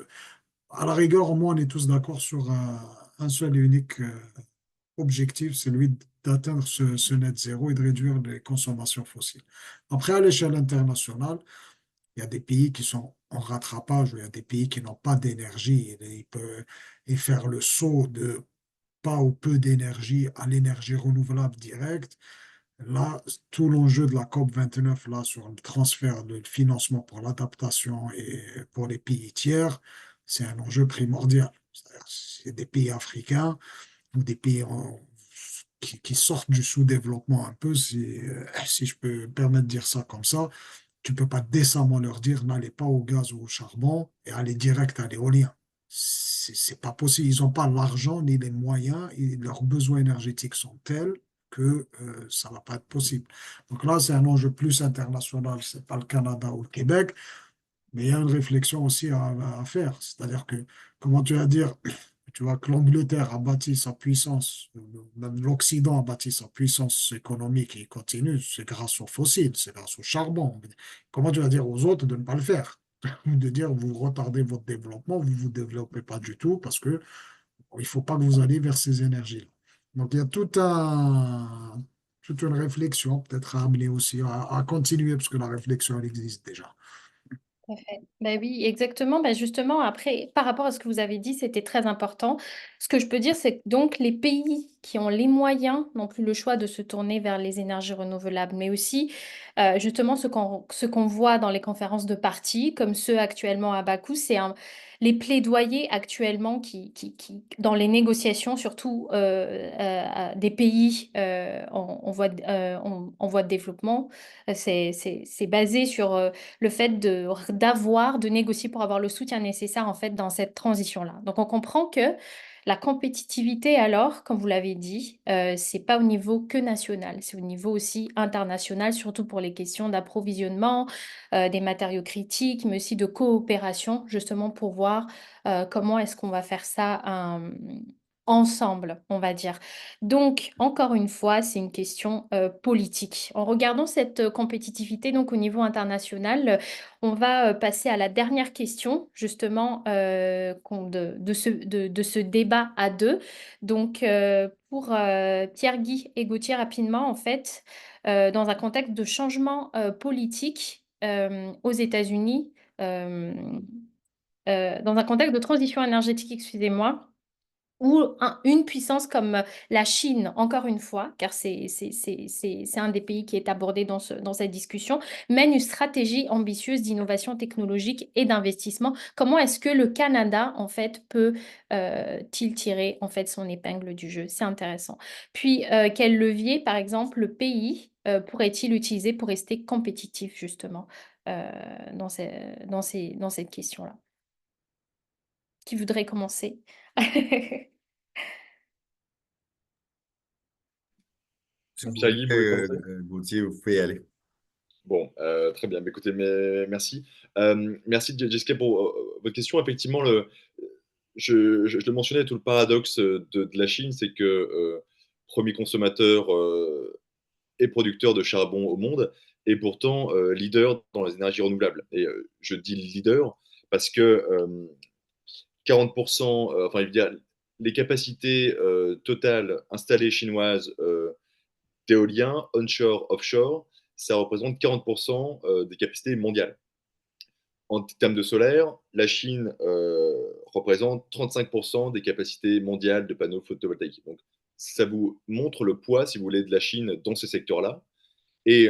à la rigueur, au moins, on est tous d'accord sur un seul et unique objectif, c'est celui d'atteindre ce net zéro et de réduire les consommations fossiles. Après, à l'échelle internationale, il y a des pays qui sont en rattrapage, il y a des pays qui n'ont pas d'énergie et faire le saut de pas ou peu d'énergie à l'énergie renouvelable directe. Là, tout l'enjeu de la COP 29 là, sur le transfert de financement pour l'adaptation et pour les pays tiers, c'est un enjeu primordial. C'est des pays africains ou des pays qui sortent du sous-développement un peu, si je peux me permettre de dire ça comme ça. Tu ne peux pas décemment leur dire n'allez pas au gaz ou au charbon et allez direct à l'éolien. C'est pas possible. Ils n'ont pas l'argent ni les moyens et leurs besoins énergétiques sont tels que ça ne va pas être possible. Donc là, c'est un enjeu plus international. Ce n'est pas le Canada ou le Québec, mais il y a une réflexion aussi à faire. C'est-à-dire que, comment tu vas dire, Tu vois que l'Angleterre a bâti sa puissance, même l'Occident a bâti sa puissance économique et continue, c'est grâce aux fossiles, c'est grâce au charbon. Comment tu vas dire aux autres de ne pas le faire? Ou de dire vous retardez votre développement, vous ne vous développez pas du tout parce que il ne faut pas que vous alliez vers ces énergies-là. Donc il y a toute une réflexion peut-être à amener aussi, à continuer parce que la réflexion elle existe déjà. Tout à fait. Bah oui, exactement. Bah justement, après, par rapport à ce que vous avez dit, c'était très important. Ce que je peux dire, c'est que donc les pays qui ont les moyens n'ont plus le choix de se tourner vers les énergies renouvelables, mais aussi justement ce qu'on voit dans les conférences de partis, comme ceux actuellement à Bakou, les plaidoyers actuellement dans les négociations, surtout des pays en voie de développement, c'est basé sur le fait de négocier pour avoir le soutien nécessaire en fait dans cette transition-là. Donc on comprend que la compétitivité alors, comme vous l'avez dit, c'est pas au niveau que national, c'est au niveau aussi international, surtout pour les questions d'approvisionnement, des matériaux critiques, mais aussi de coopération, justement pour voir comment est-ce qu'on va faire ça ensemble, on va dire. Donc, encore une fois, c'est une question politique. En regardant cette compétitivité donc au niveau international, on va passer à la dernière question, justement, de ce débat à deux. Donc, pour Pierre-Guy et Gauthier, rapidement, en fait, dans un contexte de changement politique aux États-Unis, euh, dans un contexte de transition énergétique, excusez-moi, ou une puissance comme la Chine, encore une fois, car c'est un des pays qui est abordé dans cette discussion, mène une stratégie ambitieuse d'innovation technologique et d'investissement. Comment est-ce que le Canada, en fait, peut-il tirer, en fait, son épingle du jeu? C'est intéressant. Puis, quel levier, par exemple, le pays pourrait-il utiliser pour rester compétitif, justement, dans cette question-là? Qui voudrait commencer? Si vous voulez, Pierre-Guy, vous voulez commencer? Gauthier, vous pouvez y aller. Bon, très bien. Bah, écoutez, merci. Merci Jessica pour votre question. Effectivement, je le mentionnais, tout le paradoxe de la Chine, c'est que premier consommateur et producteur de charbon au monde, et pourtant leader dans les énergies renouvelables. Et je dis leader parce que 40%, enfin, je veux dire, les capacités totales installées chinoises d'éolien, onshore, offshore, ça représente 40% des capacités mondiales. En termes de solaire, la Chine représente 35% des capacités mondiales de panneaux photovoltaïques. Donc, ça vous montre le poids, si vous voulez, de la Chine dans ce secteur-là. Et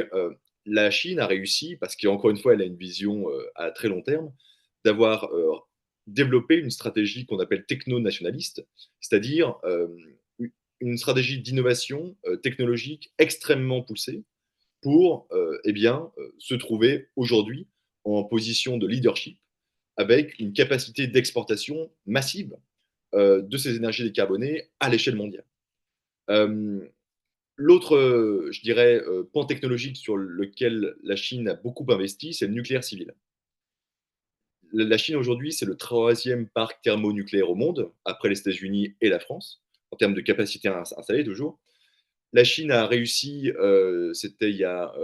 la Chine a réussi, parce qu'encore une fois, elle a une vision à très long terme, d'avoir développé une stratégie qu'on appelle techno-nationaliste, c'est-à-dire une stratégie d'innovation technologique extrêmement poussée pour eh bien, se trouver aujourd'hui en position de leadership avec une capacité d'exportation massive de ces énergies décarbonées à l'échelle mondiale. Euh, L'autre, je dirais, pan technologique sur lequel la Chine a beaucoup investi, c'est le nucléaire civil. La Chine aujourd'hui, c'est le troisième parc thermonucléaire au monde, après les États-Unis et la France, en termes de capacité installée toujours. La Chine a réussi, c'était il y a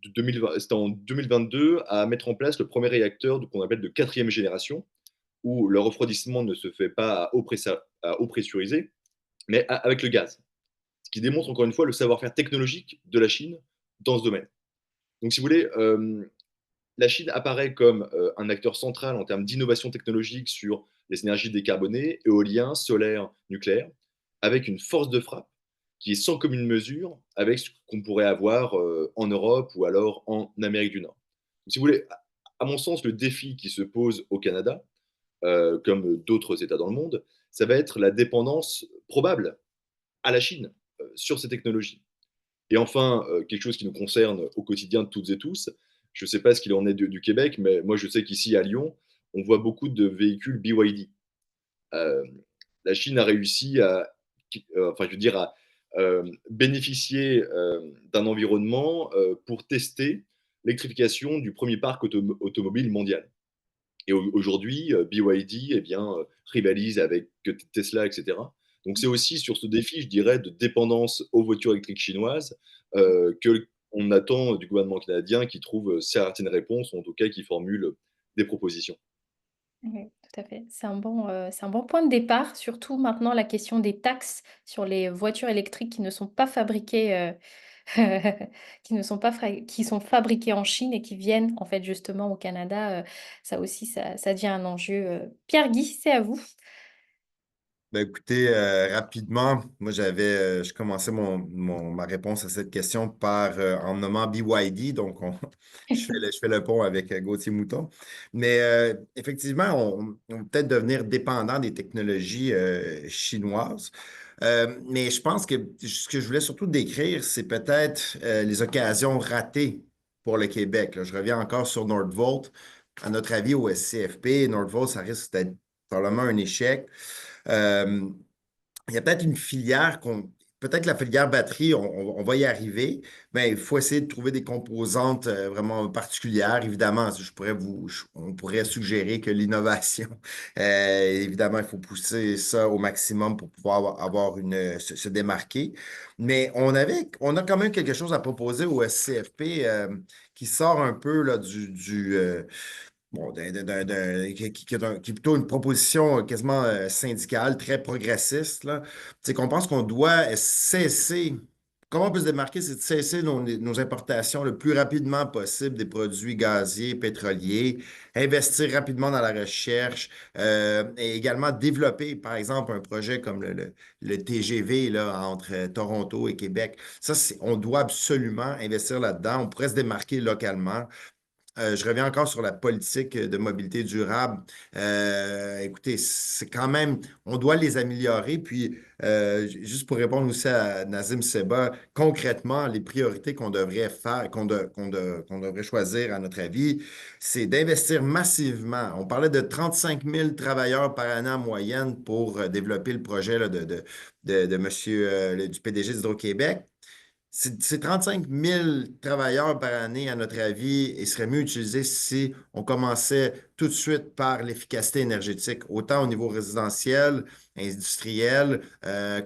2020, c'était en 2022, à mettre en place le premier réacteur qu'on appelle de quatrième génération, où le refroidissement ne se fait pas à eau pressurisée, mais avec le gaz. Ce qui démontre encore une fois le savoir-faire technologique de la Chine dans ce domaine. Donc, si vous voulez, la Chine apparaît comme un acteur central en termes d'innovation technologique sur les énergies décarbonées, éolien, solaire, nucléaire, avec une force de frappe qui est sans commune mesure avec ce qu'on pourrait avoir en Europe ou alors en Amérique du Nord. Donc, si vous voulez, à mon sens, le défi qui se pose au Canada, comme d'autres États dans le monde, ça va être la dépendance probable à la Chine sur ces technologies. Et enfin, quelque chose qui nous concerne au quotidien de toutes et tous, je ne sais pas ce qu'il en est du Québec, mais moi je sais qu'ici à Lyon, on voit beaucoup de véhicules BYD. Euh, la Chine a réussi enfin je veux dire, à bénéficier d'un environnement pour tester l'électrification du premier parc automobile mondial. Et aujourd'hui, BYD eh bien, rivalise avec Tesla, etc. Donc c'est aussi sur ce défi, je dirais, de dépendance aux voitures électriques chinoises que on attend du gouvernement canadien qui trouve certaines réponses, ou en tout cas qui formule des propositions. Oui, tout à fait. C'est un bon point de départ, surtout maintenant la question des taxes sur les voitures électriques qui ne sont pas fabriquées, qui sont fabriquées en Chine et qui viennent en fait justement au Canada. Ça aussi, ça devient un enjeu. Pierre Guy, c'est à vous. Ben écoutez, rapidement, moi je commençais ma réponse à cette question en nommant BYD, donc je fais le pont avec Gauthier Mouton. Mais effectivement, on peut peut-être devenir dépendant des technologies chinoises. Mais je pense que ce que je voulais surtout décrire, c'est peut-être les occasions ratées pour le Québec. Là, je reviens encore sur Nordvolt. À notre avis, au SCFP, Nordvolt, ça risque d'être probablement un échec. Euh, il y a peut-être une filière peut-être la filière batterie, on va y arriver, mais il faut essayer de trouver des composantes vraiment particulières. Évidemment, on pourrait suggérer que l'innovation, évidemment, il faut pousser ça au maximum pour pouvoir se démarquer. Mais on a quand même quelque chose à proposer au SCFP qui sort un peu là, bon, qui est plutôt une proposition quasiment syndicale, très progressiste, là. C'est qu'on pense qu'on doit cesser. Comment on peut se démarquer, c'est de cesser nos importations le plus rapidement possible des produits gaziers, pétroliers, investir rapidement dans la recherche et également développer, par exemple, un projet comme le TGV là, entre Toronto et Québec. Ça, on doit absolument investir là-dedans. On pourrait se démarquer localement. Je reviens encore sur la politique de mobilité durable. Écoutez, c'est quand même, on doit les améliorer. Puis, juste pour répondre aussi à Nazim Seba, concrètement, les priorités qu'on devrait faire, qu'on devrait choisir, à notre avis, c'est d'investir massivement. On parlait de 35 000 travailleurs par année en moyenne pour développer le projet là, de monsieur, du PDG d'Hydro-Québec. Ces 35 000 travailleurs par année, à notre avis, ils seraient mieux utilisés si on commençait tout de suite par l'efficacité énergétique, autant au niveau résidentiel, industriel,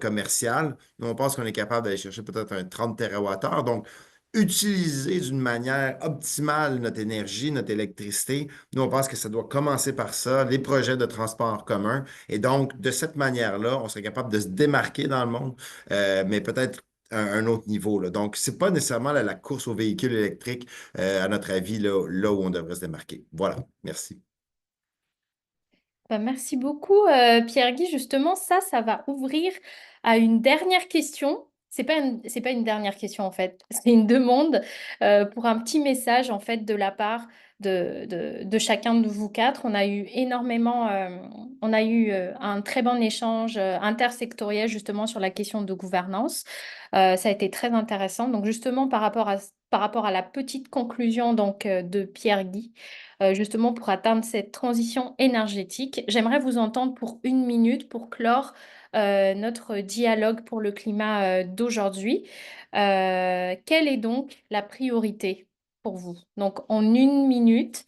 commercial. Nous, on pense qu'on est capable d'aller chercher peut-être un 30 TWh. Donc, utiliser d'une manière optimale notre énergie, notre électricité. Nous, on pense que ça doit commencer par ça, les projets de transport en commun. Et donc, de cette manière-là, on serait capable de se démarquer dans le monde, mais peut-être un autre niveau, là. Donc, c'est pas nécessairement la course aux véhicules électriques, à notre avis, là où on devrait se démarquer. Voilà, merci. Bah, merci beaucoup, Pierre Guy. Justement, ça va ouvrir à une dernière question. C'est pas une dernière question en fait, c'est une demande pour un petit message en fait de la part de chacun de vous quatre. On a eu un très bon échange intersectoriel justement sur la question de gouvernance. Ça a été très intéressant. Donc justement par rapport à la petite conclusion donc de Pierre Guy. Justement pour atteindre cette transition énergétique. J'aimerais vous entendre pour 1 minute pour clore notre dialogue pour le climat d'aujourd'hui. Quelle est donc la priorité pour vous? Donc en 1 minute,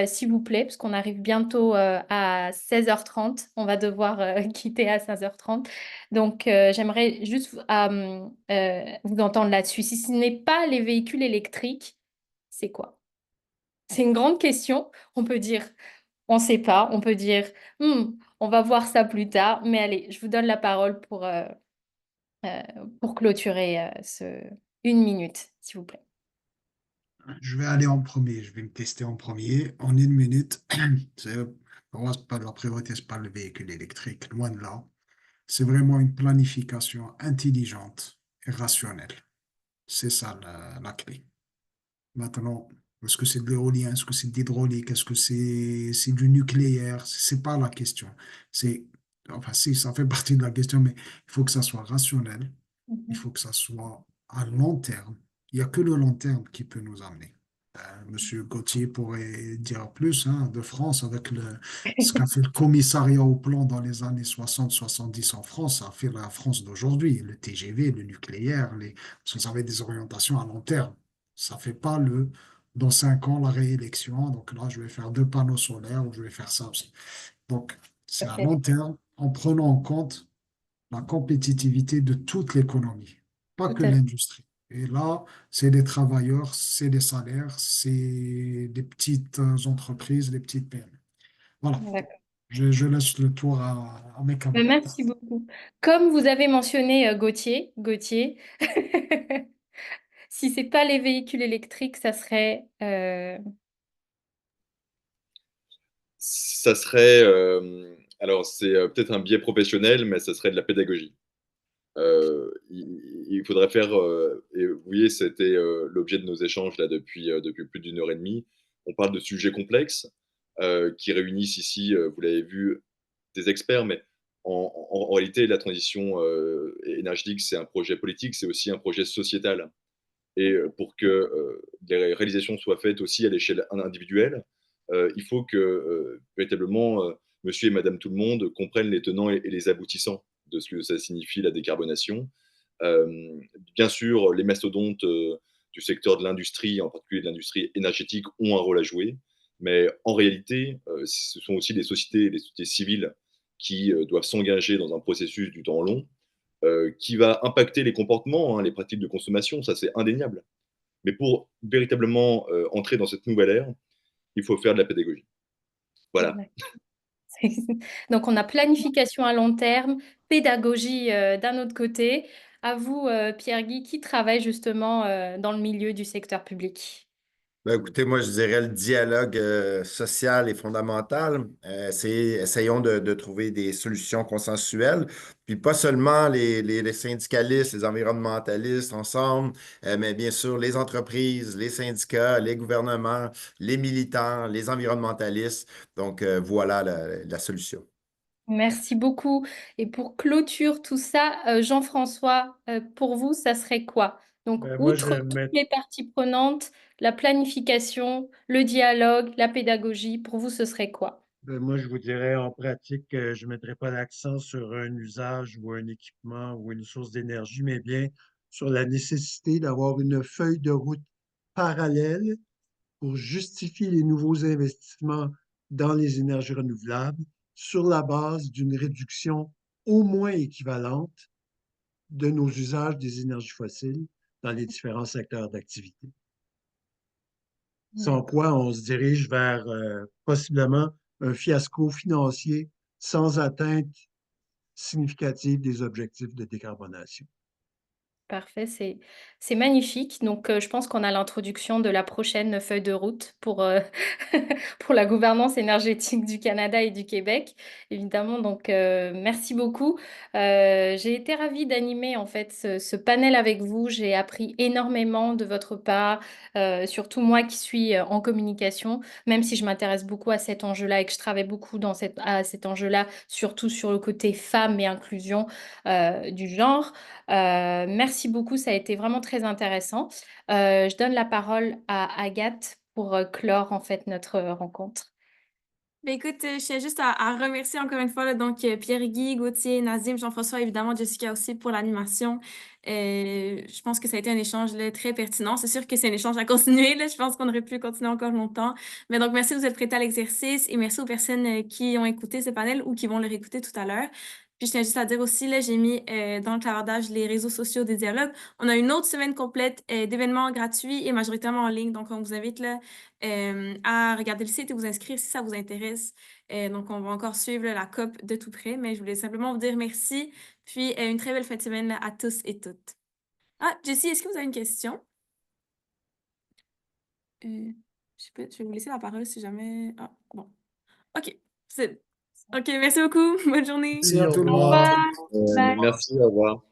s'il vous plaît, parce qu'on arrive bientôt à 16h30, on va devoir quitter à 16h30. Donc j'aimerais juste vous entendre là-dessus. Si ce n'est pas les véhicules électriques, c'est quoi? C'est une grande question. On peut dire, on ne sait pas. On peut dire, Hmm, on va voir ça plus tard. Mais allez, je vous donne la parole pour clôturer 1 minute, s'il vous plaît. Je vais aller en premier, je vais me tester en premier. En 1 minute, pour moi, la priorité, ce n'est pas le véhicule électrique, loin de là. C'est vraiment une planification intelligente et rationnelle. C'est ça la clé. Maintenant, est-ce que c'est de l'éolien, est-ce que c'est de l'hydraulique, est-ce que c'est du nucléaire? C'est pas la question. C'est, enfin, si, ça fait partie de la question, mais il faut que ça soit rationnel, il Mhm. faut que ça soit à long terme. Il n'y a que le long terme qui peut nous amener. Monsieur Gauthier pourrait dire plus hein, de France avec ce qu'a fait le commissariat au plan dans les années 60-70 en France, ça a fait la France d'aujourd'hui. Le TGV, le nucléaire, parce que ça avait des orientations à long terme. Ça ne fait pas le dans 5 ans la réélection. Donc là, je vais faire 2 panneaux solaires ou je vais faire ça aussi. Donc, c'est à Parfait. long terme en prenant en compte la compétitivité de toute l'économie, pas Tout que à fait. l'industrie. Et là, c'est des travailleurs, c'est des salaires, c'est des petites entreprises, des petites PME. Voilà, D'accord. je laisse le tour à mes camarades. Merci beaucoup. Comme vous avez mentionné Gauthier, si c'est pas les véhicules électriques, ça serait Ça serait, alors c'est peut-être un biais professionnel, mais ça serait de la pédagogie. Il faudrait faire, et vous voyez, c'était l'objet de nos échanges là depuis plus d'une heure et demie. On parle de sujets complexes qui réunissent ici, vous l'avez vu, des experts, mais en réalité, la transition énergétique, c'est un projet politique, c'est aussi un projet sociétal. Et pour que les réalisations soient faites aussi à l'échelle individuelle, il faut que véritablement monsieur et madame tout le monde comprennent les tenants et les aboutissants de ce que ça signifie la décarbonation. Bien sûr, les mastodontes du secteur de l'industrie, en particulier de l'industrie énergétique, ont un rôle à jouer. Mais en réalité, ce sont aussi les sociétés civiles qui doivent s'engager dans un processus du temps long qui va impacter les comportements, hein, les pratiques de consommation, ça c'est indéniable. Mais pour véritablement entrer dans cette nouvelle ère, il faut faire de la pédagogie. Voilà. Ouais. Donc, on a planification à long terme, pédagogie d'un autre côté. À vous, Pierre-Guy, qui travaille justement dans le milieu du secteur public. Ben, écoutez, moi, je dirais le dialogue social est fondamental. Essayons de trouver des solutions consensuelles. Puis pas seulement les syndicalistes, les environnementalistes ensemble, mais bien sûr les entreprises, les syndicats, les gouvernements, les militants, les environnementalistes. Donc, voilà la solution. Merci beaucoup. Et pour clôture tout ça, Jean-François, pour vous, ça serait quoi? Donc, Moi, je outre toutes les parties prenantes, la planification, le dialogue, la pédagogie, pour vous, ce serait quoi? moi, je vous dirais en pratique, je ne mettrais pas l'accent sur un usage ou un équipement ou une source d'énergie, mais bien sur la nécessité d'avoir une feuille de route parallèle pour justifier les nouveaux investissements dans les énergies renouvelables sur la base d'une réduction au moins équivalente de nos usages des énergies fossiles dans les différents secteurs d'activité. Sans D'accord. quoi on se dirige vers possiblement un fiasco financier sans atteinte significative des objectifs de décarbonation. Parfait, c'est magnifique. Donc, je pense qu'on a l'introduction de la prochaine feuille de route pour, pour la gouvernance énergétique du Canada et du Québec, évidemment. Donc, merci beaucoup. J'ai été ravie d'animer en fait ce panel avec vous. J'ai appris énormément de votre part, surtout moi qui suis en communication, même si je m'intéresse beaucoup à cet enjeu-là et que je travaille beaucoup à cet enjeu-là, surtout sur le côté femmes et inclusion du genre. Merci beaucoup, ça a été vraiment très intéressant. Je donne la parole à Agathe pour clore en fait notre rencontre. Ben écoute, je tiens juste à remercier encore une fois là, donc Pierre-Guy, Gauthier, Nazim, Jean-François, évidemment Jessica aussi pour l'animation. Je pense que ça a été un échange là, très pertinent. C'est sûr que c'est un échange à continuer. Là. Je pense qu'on aurait pu continuer encore longtemps. Mais donc, merci de vous être prêtés à l'exercice et merci aux personnes qui ont écouté ce panel ou qui vont le réécouter tout à l'heure. Puis je tiens juste à dire aussi, là, j'ai mis dans le clavardage les réseaux sociaux des dialogues. On a une autre semaine complète d'événements gratuits et majoritairement en ligne. Donc, on vous invite là, à regarder le site et vous inscrire si ça vous intéresse. Donc, on va encore suivre là, la COP de tout près, mais je voulais simplement vous dire merci. Puis, une très belle fin de semaine là, à tous et toutes. Ah, Jessie, est-ce que vous avez une question? Je sais pas, je vais vous laisser la parole si jamais... Ah, bon. OK. OK, merci beaucoup. Bonne journée. Merci à tout le Au monde. revoir. Bye. Merci, au revoir.